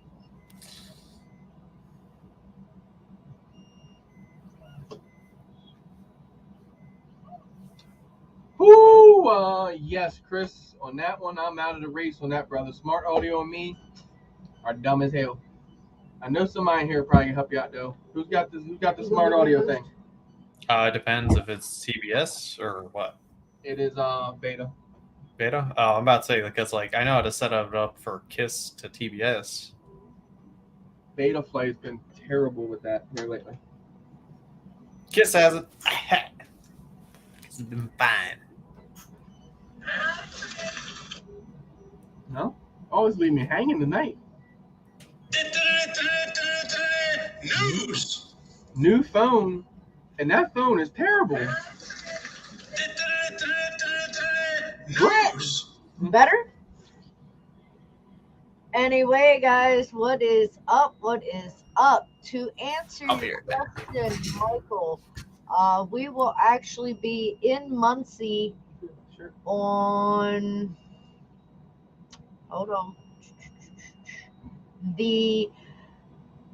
Whoo! Yes, Chris. On that one, I'm out of the race on that, brother. Smart Audio and me are dumb as hell. I know somebody in here probably can help you out though. Who's got the Smart Audio thing? It depends if it's CBS or what. It is beta. Beta? Oh, I'm about to say because like I know how to set it up for KISS to TBS. Beta flight's been terrible with that here lately. KISS hasn't. It's been fine. No? Always leave me hanging tonight. News. New phone, and that phone is terrible. News. Better? Anyway, guys, what is up? What is up? To answer I'll be your right back. question, Michael, we will actually be in Muncie Sure. on, hold on, the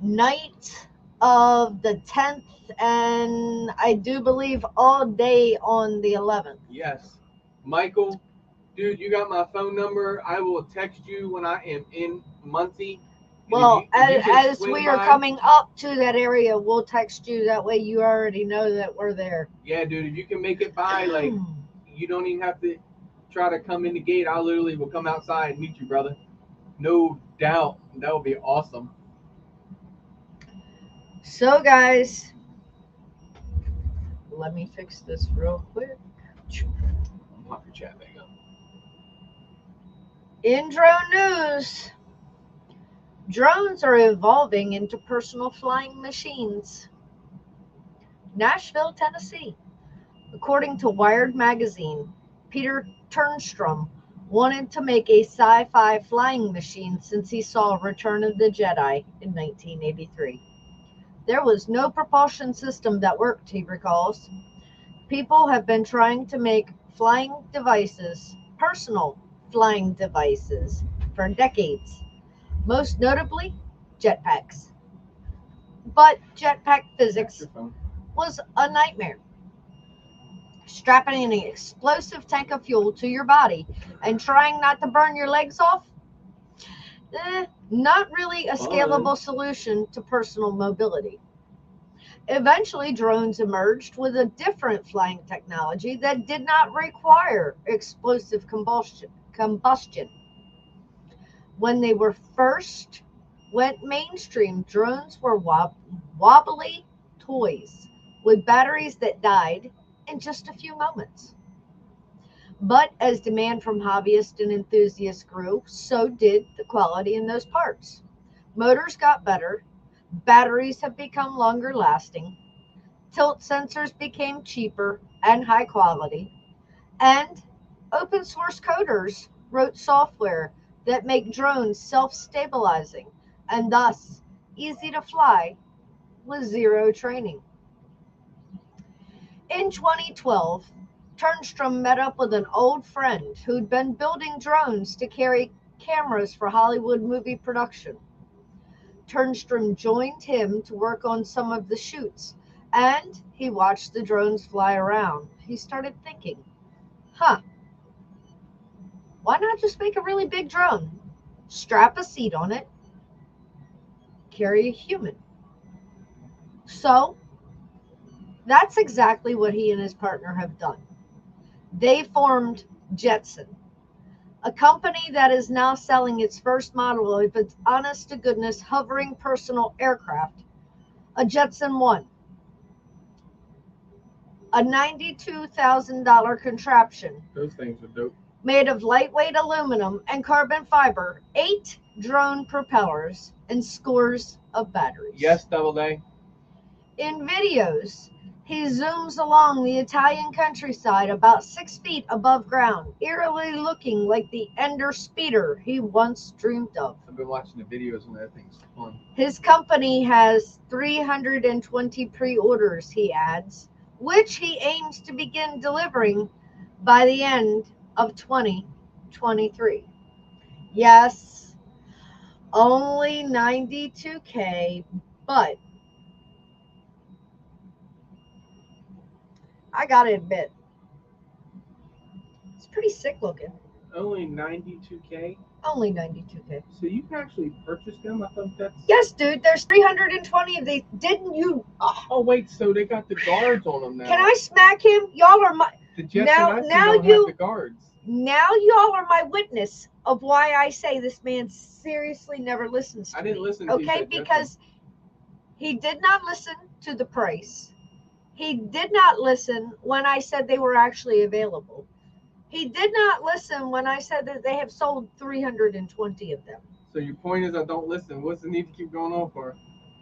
night of the 10th, and I do believe all day on the 11th. Yes. Michael, dude, you got my phone number. I will text you when I am in Muncie. And Well, if you just as swing we are by- coming up to that area, we'll text you. That way you already know that we're there. Yeah, dude, if you can make it by, like, you don't even have to try to come in the gate. I literally will come outside and meet you, brother. No doubt. That would be awesome. So, guys, let me fix this real quick. Pop your chat back up. In drone news, drones are evolving into personal flying machines. Nashville, Tennessee. According to Wired magazine, Peter Turnstrom wanted to make a sci-fi flying machine since he saw Return of the Jedi in 1983. There was no propulsion system that worked, he recalls. People have been trying to make flying devices, personal flying devices, for decades, most notably jetpacks. But jetpack physics Your phone. was a nightmare. Strapping an explosive tank of fuel to your body and trying not to burn your legs off? Not really a scalable solution to personal mobility. Eventually, drones emerged with a different flying technology that did not require explosive combustion. When they were first went mainstream, drones were wobbly toys with batteries that died in just a few moments. But as demand from hobbyists and enthusiasts grew, so did the quality in those parts. Motors got better, batteries have become longer lasting, tilt sensors became cheaper and high quality, and open source coders wrote software that make drones self-stabilizing and thus easy to fly with zero training. In 2012, Turnstrom met up with an old friend who'd been building drones to carry cameras for Hollywood movie production. Turnstrom joined him to work on some of the shoots, and he watched the drones fly around. He started thinking, why not just make a really big drone, strap a seat on it, carry a human. So that's exactly what he and his partner have done. They formed Jetson, a company that is now selling its first model of its honest to goodness hovering personal aircraft, a Jetson 1, a $92,000 contraption. Those things are dope. Made of lightweight aluminum and carbon fiber, 8 drone propellers, and scores of batteries. Yes, Double A. In videos, he zooms along the Italian countryside about 6 feet above ground, eerily looking like the Ender speeder he once dreamed of. I've been watching the videos and that thing's fun. His company has 320 pre-orders, he adds, which he aims to begin delivering by the end of 2023. Yes, only 92K, but I gotta admit, it's pretty sick looking. Only 92K? Only 92K. So you can actually purchase them? I thought that's... Yes, dude, there's 320 of these. Didn't you? Oh, wait, so they got the guards on them now. Can I smack him? Y'all are my... The Jetson Now- I see now don't you- have the guards. Now y'all are my witness of why I say this man seriously never listens to I didn't me. listen to you Okay, said because he did not listen to the price. He did not listen when I said they were actually available. He did not listen when I said that they have sold 320 of them. So your point is I don't listen. What's the need to keep going on for?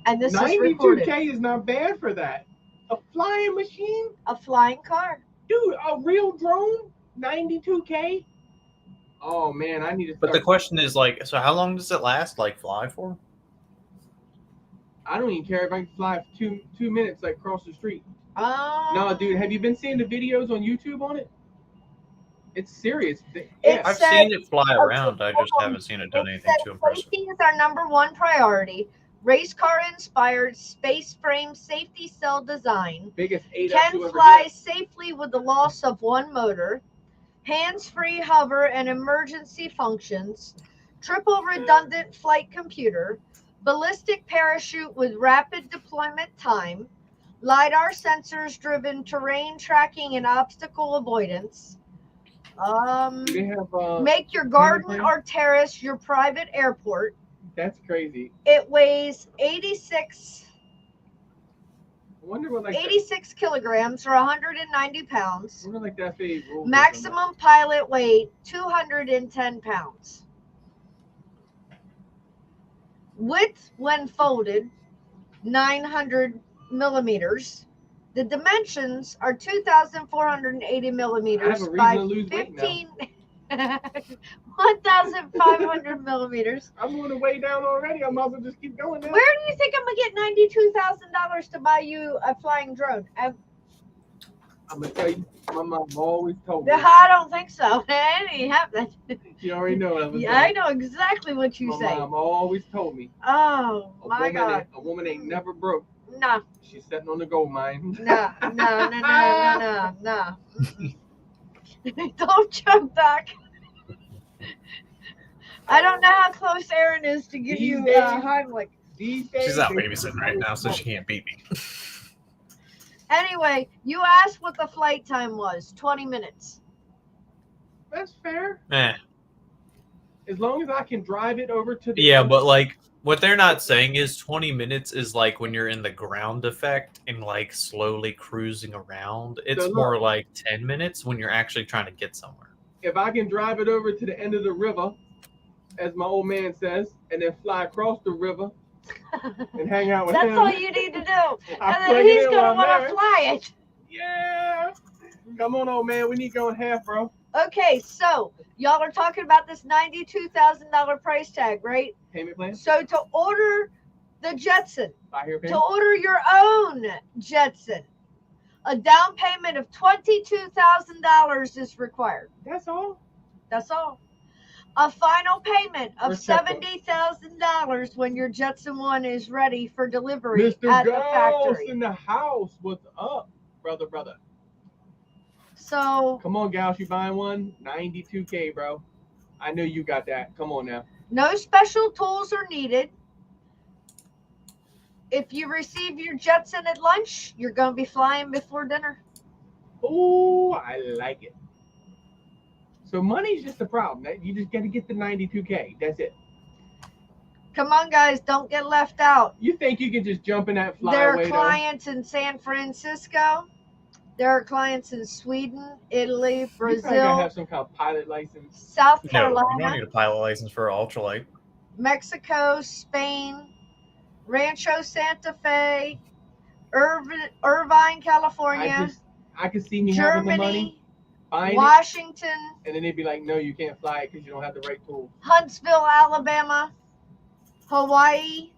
And this is recorded. 92K is not bad for that. A flying machine? A flying car. Dude, a real drone? 92K? Oh, man, I need to start. But the question is, like, so how long does it last? Like, fly for? I don't even care if I can fly for two minutes, like, across the street. Um, No, dude, have you been seeing the videos on YouTube on it? It's serious. It I've said- seen it fly around. I just haven't seen it done It anything said too impressive. safety is our number one priority. Race car inspired space frame safety cell design. Biggest 8 Can fly safely with the loss of one motor. Hands-free hover and emergency functions. Triple redundant flight computer. Ballistic parachute with rapid deployment time. LiDAR sensors driven terrain tracking and obstacle avoidance. Do they have, Make your garden plane? or terrace your private airport. that's crazy. It weighs 86 I wonder what, like, 86 kilograms or 190 pounds. I wonder, like, that's the rules. Maximum pilot weight 210 pounds. Width when folded 900 millimeters. The dimensions are 2,480 millimeters I have a reason by to lose weight now. 15 1,500 millimeters. I'm going to weigh down already. I might as well just keep going now. Where do you think I'm gonna get $92,000 to buy you a flying drone? I'm going to tell you, my mom always told me. I don't think so. It ain't happening. You already know what I was Yeah, I saying. know exactly what you My say. mom always told me. Oh my woman God. A woman ain't never broke. No, She's sitting on the gold mine. no. Don't jump back. I don't know how close Erin is to give These you days- Heimlich. These days, She's out they- babysitting right now, so she can't beat me. Anyway, you asked what the flight time was. 20 minutes. That's fair. Eh. As long as I can drive it over to the. Yeah, but like what they're not saying is 20 minutes is like when you're in the ground effect and like slowly cruising around. It's look- more like 10 minutes when you're actually trying to get somewhere. If I can drive it over to the end of the river, as my old man says, and then fly across the river and hang out with That's him. all you need to do. I And then plug it he's in going to while I'm want to there. fly it. Yeah. Come on, old man. We need to go in half, bro. Okay, so y'all are talking about this $92,000 price tag, right? Payment plan? So to order the Jetson, I hear to payment. order your own Jetson, a down payment of $22,000 is required. That's all. That's all. A final payment of Where's checkbook? $70,000 when your Jetson 1 is ready for delivery Mr. at the Ghost factory. in the house. What's up, brother? So Come on, gals. You buying one? 92K, bro. I know you got that. Come on now. no special tools are needed. If you receive your Jetson at lunch, you're going to be flying before dinner. Oh, I like it. So money's just a problem. You just got to get the 92K. That's it. Come on, guys, don't get left out. You think you can just jump in that fly There away, are clients in San Francisco. There are clients in Sweden, Italy, You probably gotta Brazil, have some kind of pilot license. South No, you don't Carolina, need a pilot license for ultralight. Mexico, Spain, Rancho Santa Fe, Irvine, California, I could see me having the money, Germany, buying it, Washington, and then they'd be like, no, you can't fly it because you don't have the right tools. Huntsville, Alabama, Hawaii,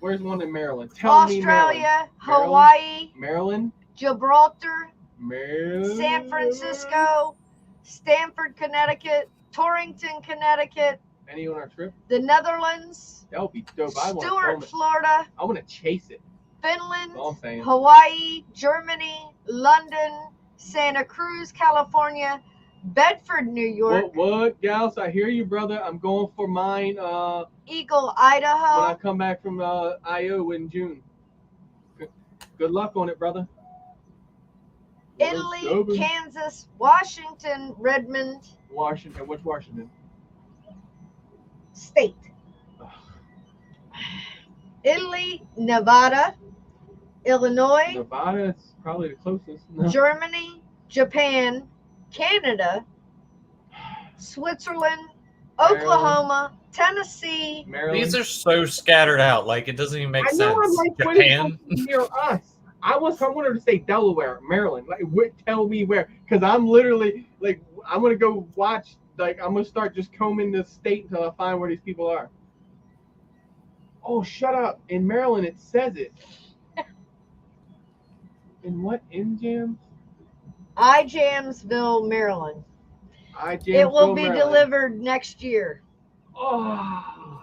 Where's one in Maryland? Tell me Maryland. Australia, Hawaii, Maryland, Gibraltar, Maryland, San Francisco, Stamford, Connecticut, Torrington, Connecticut, Any on our trip? the Netherlands, That would be dope. I want to film Stuart, it. Florida, I want to chase it. Finland, That's all I'm saying. Hawaii, Germany, London, Santa Cruz, California, Bedford, New York, What, Gals? I hear you, brother. I'm going for mine Eagle, when I Idaho, come back from IO in June. Good luck on it, brother. Italy, Over. Kansas, Washington, Redmond Washington. Which Washington? State, Ugh. Italy, Nevada, Illinois, Nevada is probably the closest. No. Germany, Japan, Canada, Switzerland, Maryland. Oklahoma, Tennessee. Maryland. These are so scattered out, like it doesn't even make I know. sense. I'm like, what is Japan. near us? I wanted to say Delaware, Maryland. Like, tell me where? Because I'm literally like, I'm gonna go watch. Like, I'm gonna start just combing the state until I find where these people are. Oh, shut up! In Maryland, it says it. In what? In Jams? iJamesville, Maryland. It will be delivered next year. Oh.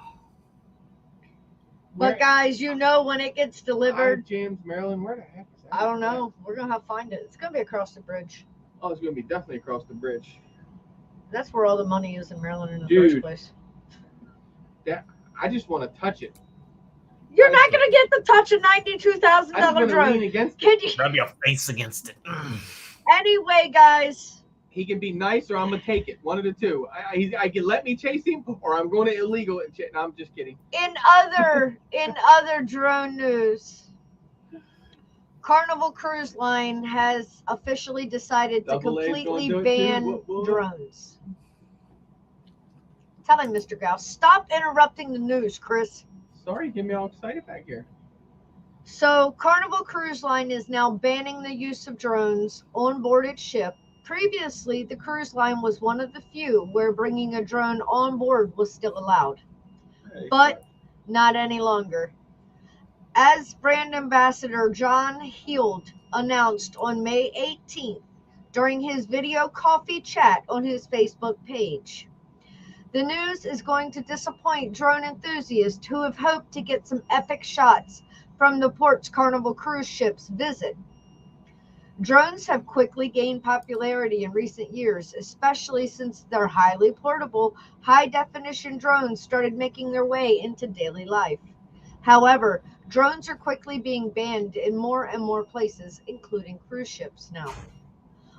But guys, you know when it gets delivered. Jams, Maryland. Where the heck is that? I don't know. We're gonna have to find it. It's gonna be across the bridge. Oh, it's gonna be definitely across the bridge. That's where all the money is in Maryland in the Dude. first place. I just want to touch it. You're not gonna get the touch of $92,000 I just want to lean drone. against it. Can you? Rub your face against it. Anyway, guys. He can be nice, or I'm gonna take it. One of the two. I can let me chase him, or I'm going to illegal and shit. No, I'm just kidding. In other drone news, Carnival Cruise Line has officially decided to Double A's gonna completely do it ban too? What? drones. Tell him, Mr. Gauss, stop interrupting the news, Chris. Sorry, get me all excited back here. So, Carnival Cruise Line is now banning the use of drones on board its ship. Previously, the cruise line was one of the few where bringing a drone on board was still allowed, but not any longer. As brand ambassador John Heald announced on May 18th during his video coffee chat on his Facebook page, the news is going to disappoint drone enthusiasts who have hoped to get some epic shots from the port's Carnival cruise ships visit. Drones have quickly gained popularity in recent years, especially since their highly portable, high-definition drones started making their way into daily life. However, drones are quickly being banned in more and more places, including cruise ships now.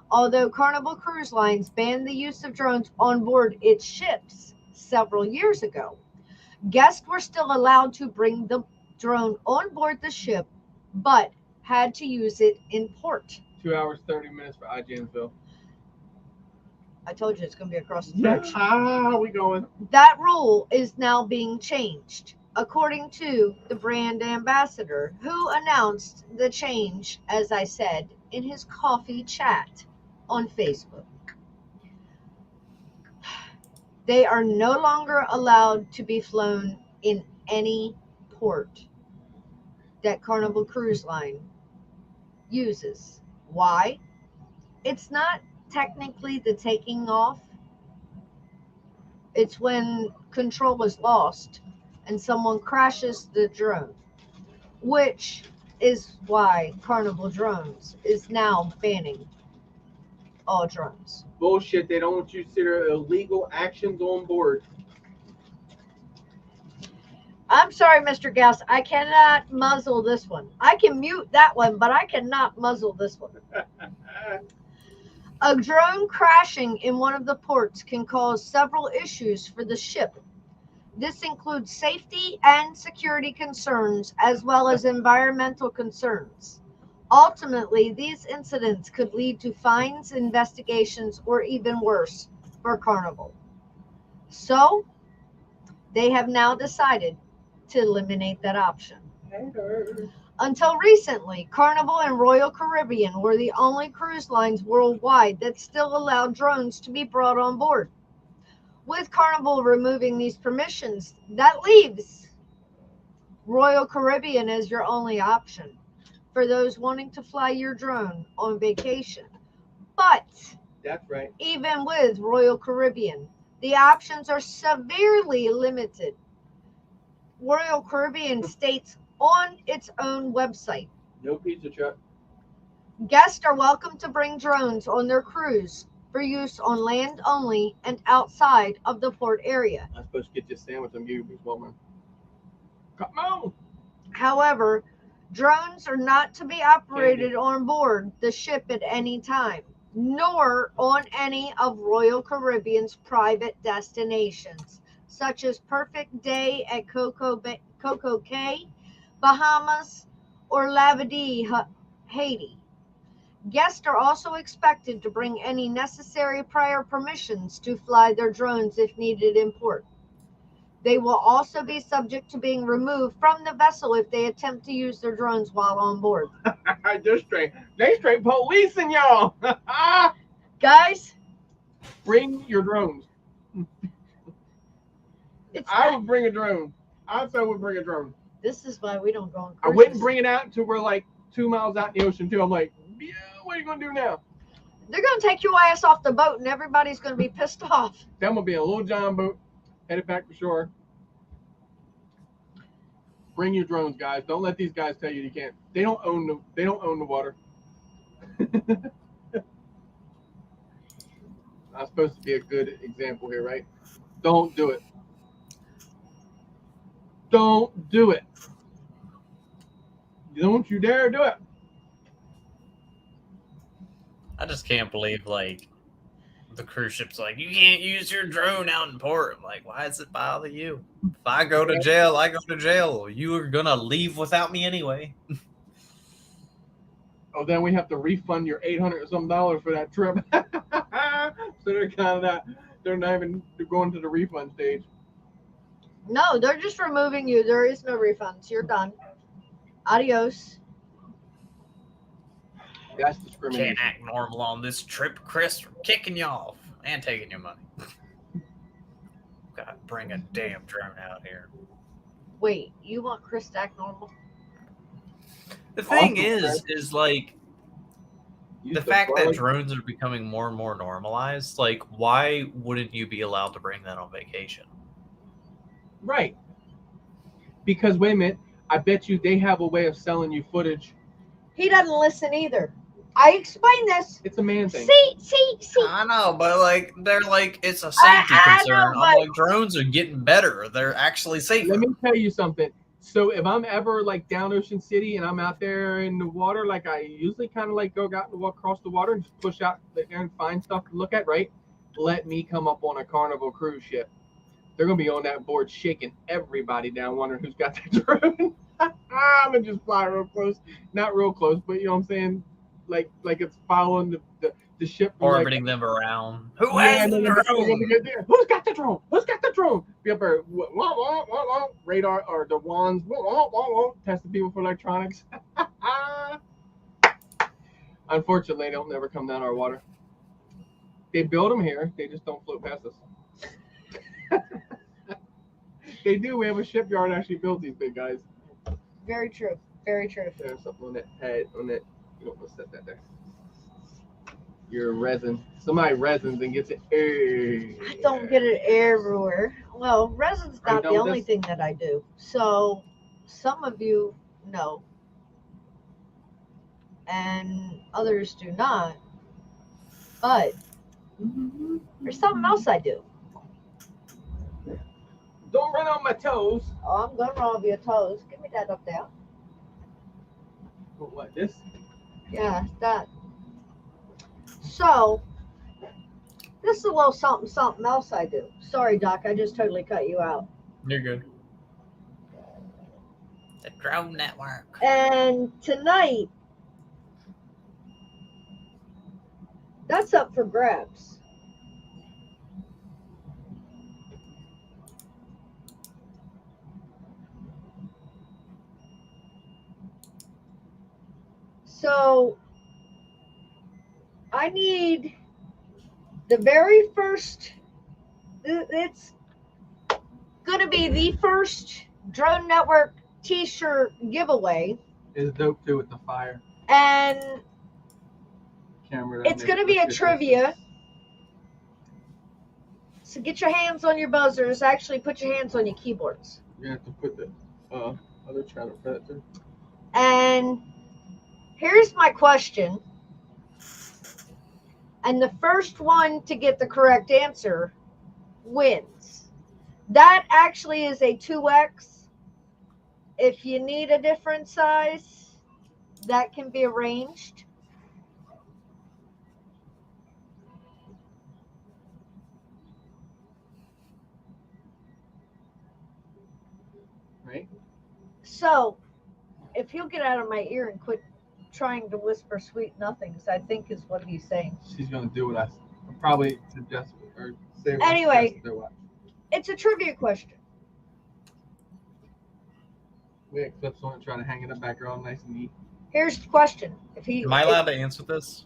Although Carnival Cruise Lines banned the use of drones on board its ships several years ago, guests were still allowed to bring the drone on board the ship, but had to use it in port. 2 hours, 30 minutes for iJamesville. I told you it's going to be across the bridge. How are we going? That rule is now being changed, according to the brand ambassador, who announced the change, as I said, in his coffee chat on Facebook. They are no longer allowed to be flown in any port that Carnival Cruise Line uses. Why? It's not technically the taking off. It's when control is lost and someone crashes the drone, which is why Carnival Drones is now banning all drones. Bullshit. They don't want you to consider illegal actions on board. I'm sorry, Mr. Gauss. I cannot muzzle this one. I can mute that one, but I cannot muzzle this one. A drone crashing in one of the ports can cause several issues for the ship. This includes safety and security concerns as well as environmental concerns. Ultimately, these incidents could lead to fines, investigations, or even worse for Carnival. So, they have now decided to eliminate that option. Until recently, Carnival and Royal Caribbean were the only cruise lines worldwide that still allowed drones to be brought on board. With Carnival removing these permissions, that leaves Royal Caribbean as your only option for those wanting to fly your drone on vacation. But That's right. even with Royal Caribbean, the options are severely limited. Royal Caribbean states on its own website, No pizza truck. guests are welcome to bring drones on their cruise for use on land only and outside of the port area. I'm supposed to get this sandwich on you, woman. Come on. However, drones are not to be operated on board the ship at any time, nor on any of Royal Caribbean's private destinations, such as Perfect Day at Coco Cay, Bahamas, or Lavadie, Haiti. Guests are also expected to bring any necessary prior permissions to fly their drones if needed in port. They will also be subject to being removed from the vessel if they attempt to use their drones while on board. They straight policing y'all. Guys, Bring your drones. I would bring a drone. I also would bring a drone. This is why we don't go on I cruises. wouldn't bring it out until we're like 2 miles out in the ocean too. I'm like, yeah, what are you gonna do now? They're going to take your ass off the boat and everybody's going to be pissed off. Then I'm gonna be in a little John boat, headed back for shore. Bring your drones, guys. Don't let these guys tell you you can't. They don't own the water. I'm supposed to be a good example here, right? Don't do it. Don't do it. Don't you dare do it. I just can't believe like the cruise ship's like, you can't use your drone out in port. I'm like, why does it bother you? If I go to jail, I go to jail. You are gonna leave without me anyway. Oh, then we have to refund your $800 some for that trip. So they're kind of that. They're not even going to the refund stage. No, they're just removing you. There is no refunds. You're done. Adios. That's discrimination. Can't act normal on this trip, Chris. We're kicking you off and taking your money. Gotta bring a damn drone out here. Wait, you want Chris to act normal? The thing Awesome, is like Use the fact that garlic. drones are becoming more and more normalized. Like, why wouldn't you be allowed to bring that on vacation? Right. Because wait a minute, I bet you they have a way of selling you footage. He doesn't listen either. I explained this. It's a man thing. See. I know, but like they're like it's a safety I concern. know, I'm but- like drones are getting better. They're actually safer. Let me tell you something. So if I'm ever like down Ocean City and I'm out there in the water, like I usually kind of like go out and walk across the water and just push out there and find stuff to look at, right? Let me come up on a Carnival cruise ship. They're gonna be on that board shaking everybody down, wondering who's got that drone. I'm gonna just fly real close, not real close, but you know what I'm saying, like it's following the ship, Orbiting them around. Who Yeah, has and the then they're gonna drone? get there. Who's got the drone? Who's got the drone? Be up there, radar or the wands, testing people for electronics. Unfortunately, they'll never come down our water. They build them here. They just don't float past us. They do. We have a shipyard actually built these big guys. Very true. Very true. There's something on that head, on that. You don't want to set that there. Your resin. Somebody resins and gets it. I don't get it everywhere. Well, resin's Are you not done the with only this? thing that I do. So some of you know, and others do not. But there's something else I do. Don't run on my toes. Oh, I'm gonna rub your toes. Give me that up there. What, this? Yeah, that. So, this is a little something else I do. Sorry, Doc, I just totally cut you out. You're good. The drone network. And tonight, that's up for grabs. So, I need the very first, it's going to be the first Drone Network t-shirt giveaway. It's dope too with the fire And camera. it's going to be a trivia. So get your hands on your buzzers. Actually, put your hands on your keyboards. You have to put the other channel for that too. And here's my question. And the first one to get the correct answer wins. That actually is a 2X. If you need a different size, that can be arranged. Right? So, if he'll get out of my ear and quit trying to whisper sweet nothings, I think is what he's saying. She's gonna do what I probably suggest or say. What Anyway, what. It's a trivia question. We had clips on it, trying to hang it in the background, nice and neat. Here's the question: If he, Am I allowed to answer this?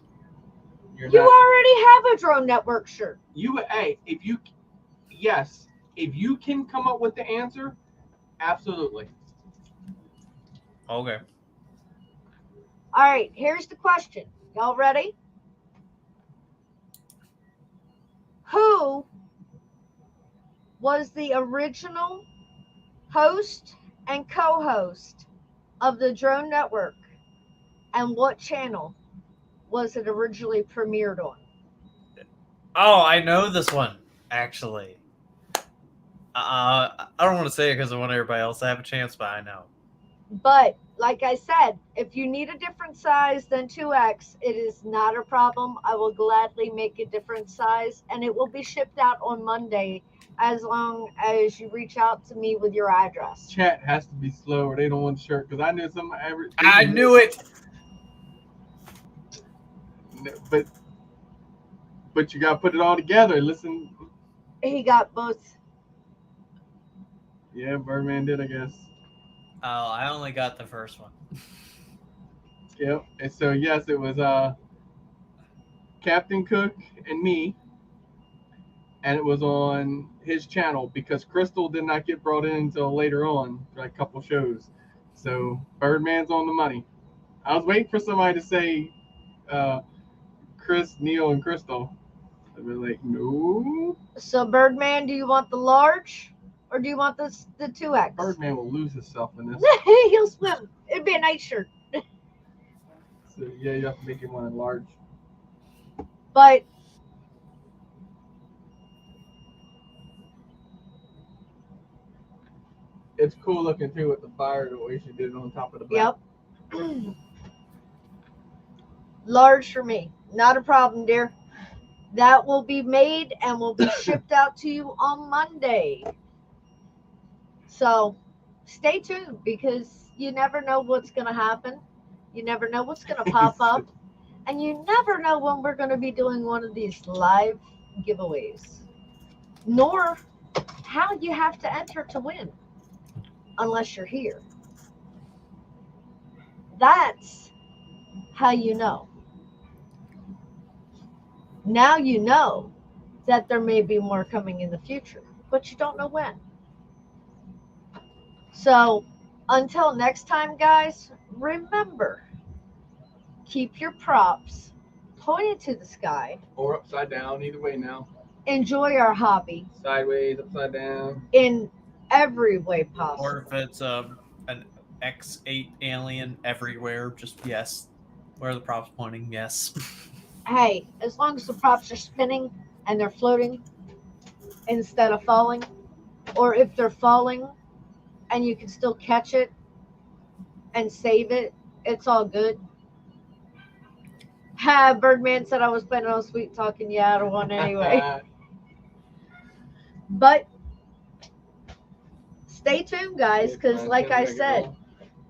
You're you not, already have a Drone Network shirt. hey, yes, if you can come up with the answer, absolutely. Okay. All right, here's the question. Y'all ready? Who was the original host and co-host of the Drone Network, and what channel was it originally premiered on? Oh, I know this one, actually. I don't want to say it because I want everybody else to have a chance, but I know. But like I said, if you need a different size than 2X, it is not a problem. I will gladly make a different size, and it will be shipped out on Monday as long as you reach out to me with your address. Chat has to be slow, or they don't want the shirt. Because I knew some average. I knew it. But you gotta put it all together. Listen. He got both. Yeah, Birdman did, I guess. Oh, I only got the first one. Yep. And so yes, it was Captain Cook and me, and it was on his channel because Crystal did not get brought in until later on for a couple shows. So Birdman's on the money. I was waiting for somebody to say Chris, Neil, and Crystal. I'd be like, no. So Birdman, do you want the large or do you want the 2X? Birdman will lose himself in this. He'll swim. It'd be a nice shirt. So yeah, you have to make it one in large. But it's cool looking too with the fire, the way she did it on top of the back. yep. Large for me. Not a problem, dear. That will be made and will be shipped out to you on Monday. So stay tuned because you never know what's going to happen. You never know what's going to pop up. And you never know when we're going to be doing one of these live giveaways. Nor how you have to enter to win. Unless you're here. That's how you know. Now you know that there may be more coming in the future, but you don't know when. So until next time, guys, remember, keep your props pointed to the sky. Or upside down, either way now. Enjoy our hobby Sideways, upside down. in every way possible. Or if it's an X8 alien everywhere, just yes. Where are the props pointing? Yes. Hey, as long as the props are spinning and they're floating instead of falling, or if they're falling and you can still catch it and save it, it's all good. Birdman said I was planning on sweet talking you out of one anyway. But stay tuned, guys, because like I said,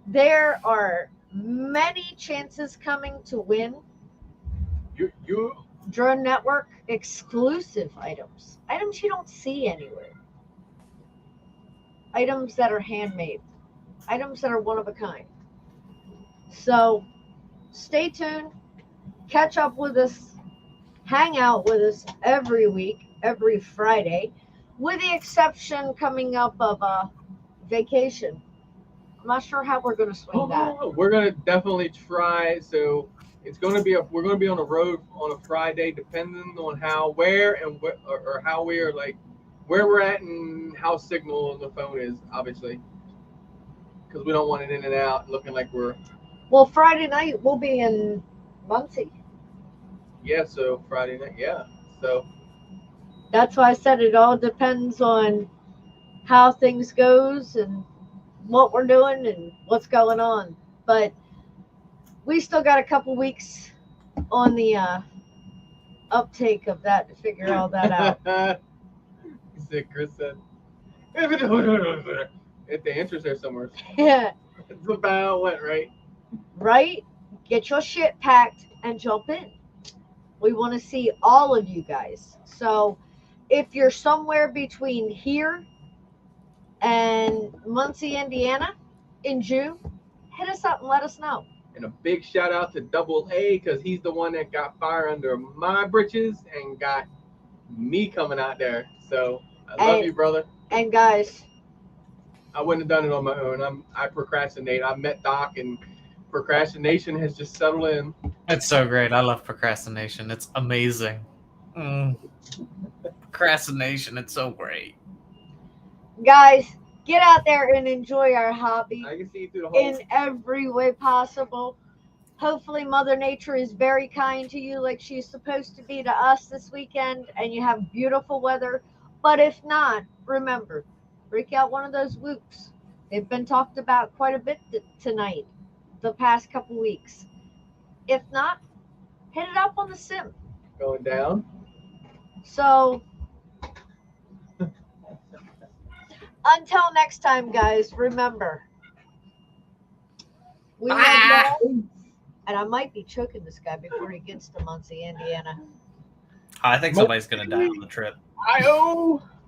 there are many chances coming to win You Drone Network exclusive items. Items you don't see anywhere. Items that are handmade. Items that are one of a kind. So stay tuned. Catch up with us. Hang out with us every week, every Friday, with the exception coming up of a vacation. I'm not sure how we're going to swing that. We're gonna definitely try. So it's gonna be we're gonna be on the road on a Friday, depending on how, where, and or how we are, like where we're at and how signal on the phone is, obviously, because we don't want it in and out looking like we're. Well, Friday night we'll be in Muncie. Yeah. So Friday night. Yeah. So. That's why I said it all depends on how things goes and what we're doing and what's going on. But we still got a couple weeks on the uptake of that to figure all that out. Chris said, if the answer's there somewhere. Yeah. That's about how it went, right? Right? Get your shit packed and jump in. We want to see all of you guys. So if you're somewhere between here and Muncie, Indiana in June, hit us up and let us know. And a big shout out to Double A, because he's the one that got fire under my britches and got me coming out there. So I love you, brother. And guys, I wouldn't have done it on my own. I procrastinate. I met Doc, and procrastination has just settled in. It's so great. I love procrastination. It's amazing. Procrastination, it's so great. Guys, get out there and enjoy our hobby I can see you through the whole. in every way possible. Hopefully Mother Nature is very kind to you like she's supposed to be to us this weekend, and you have beautiful weather. But if not, remember, break out one of those whoops. They've been talked about quite a bit tonight, the past couple weeks. If not, hit it up on the sim. Going down. So until next time, guys, remember, we love y'all. And I might be choking this guy before he gets to Muncie, Indiana. I think somebody's going to die on the trip. I-O.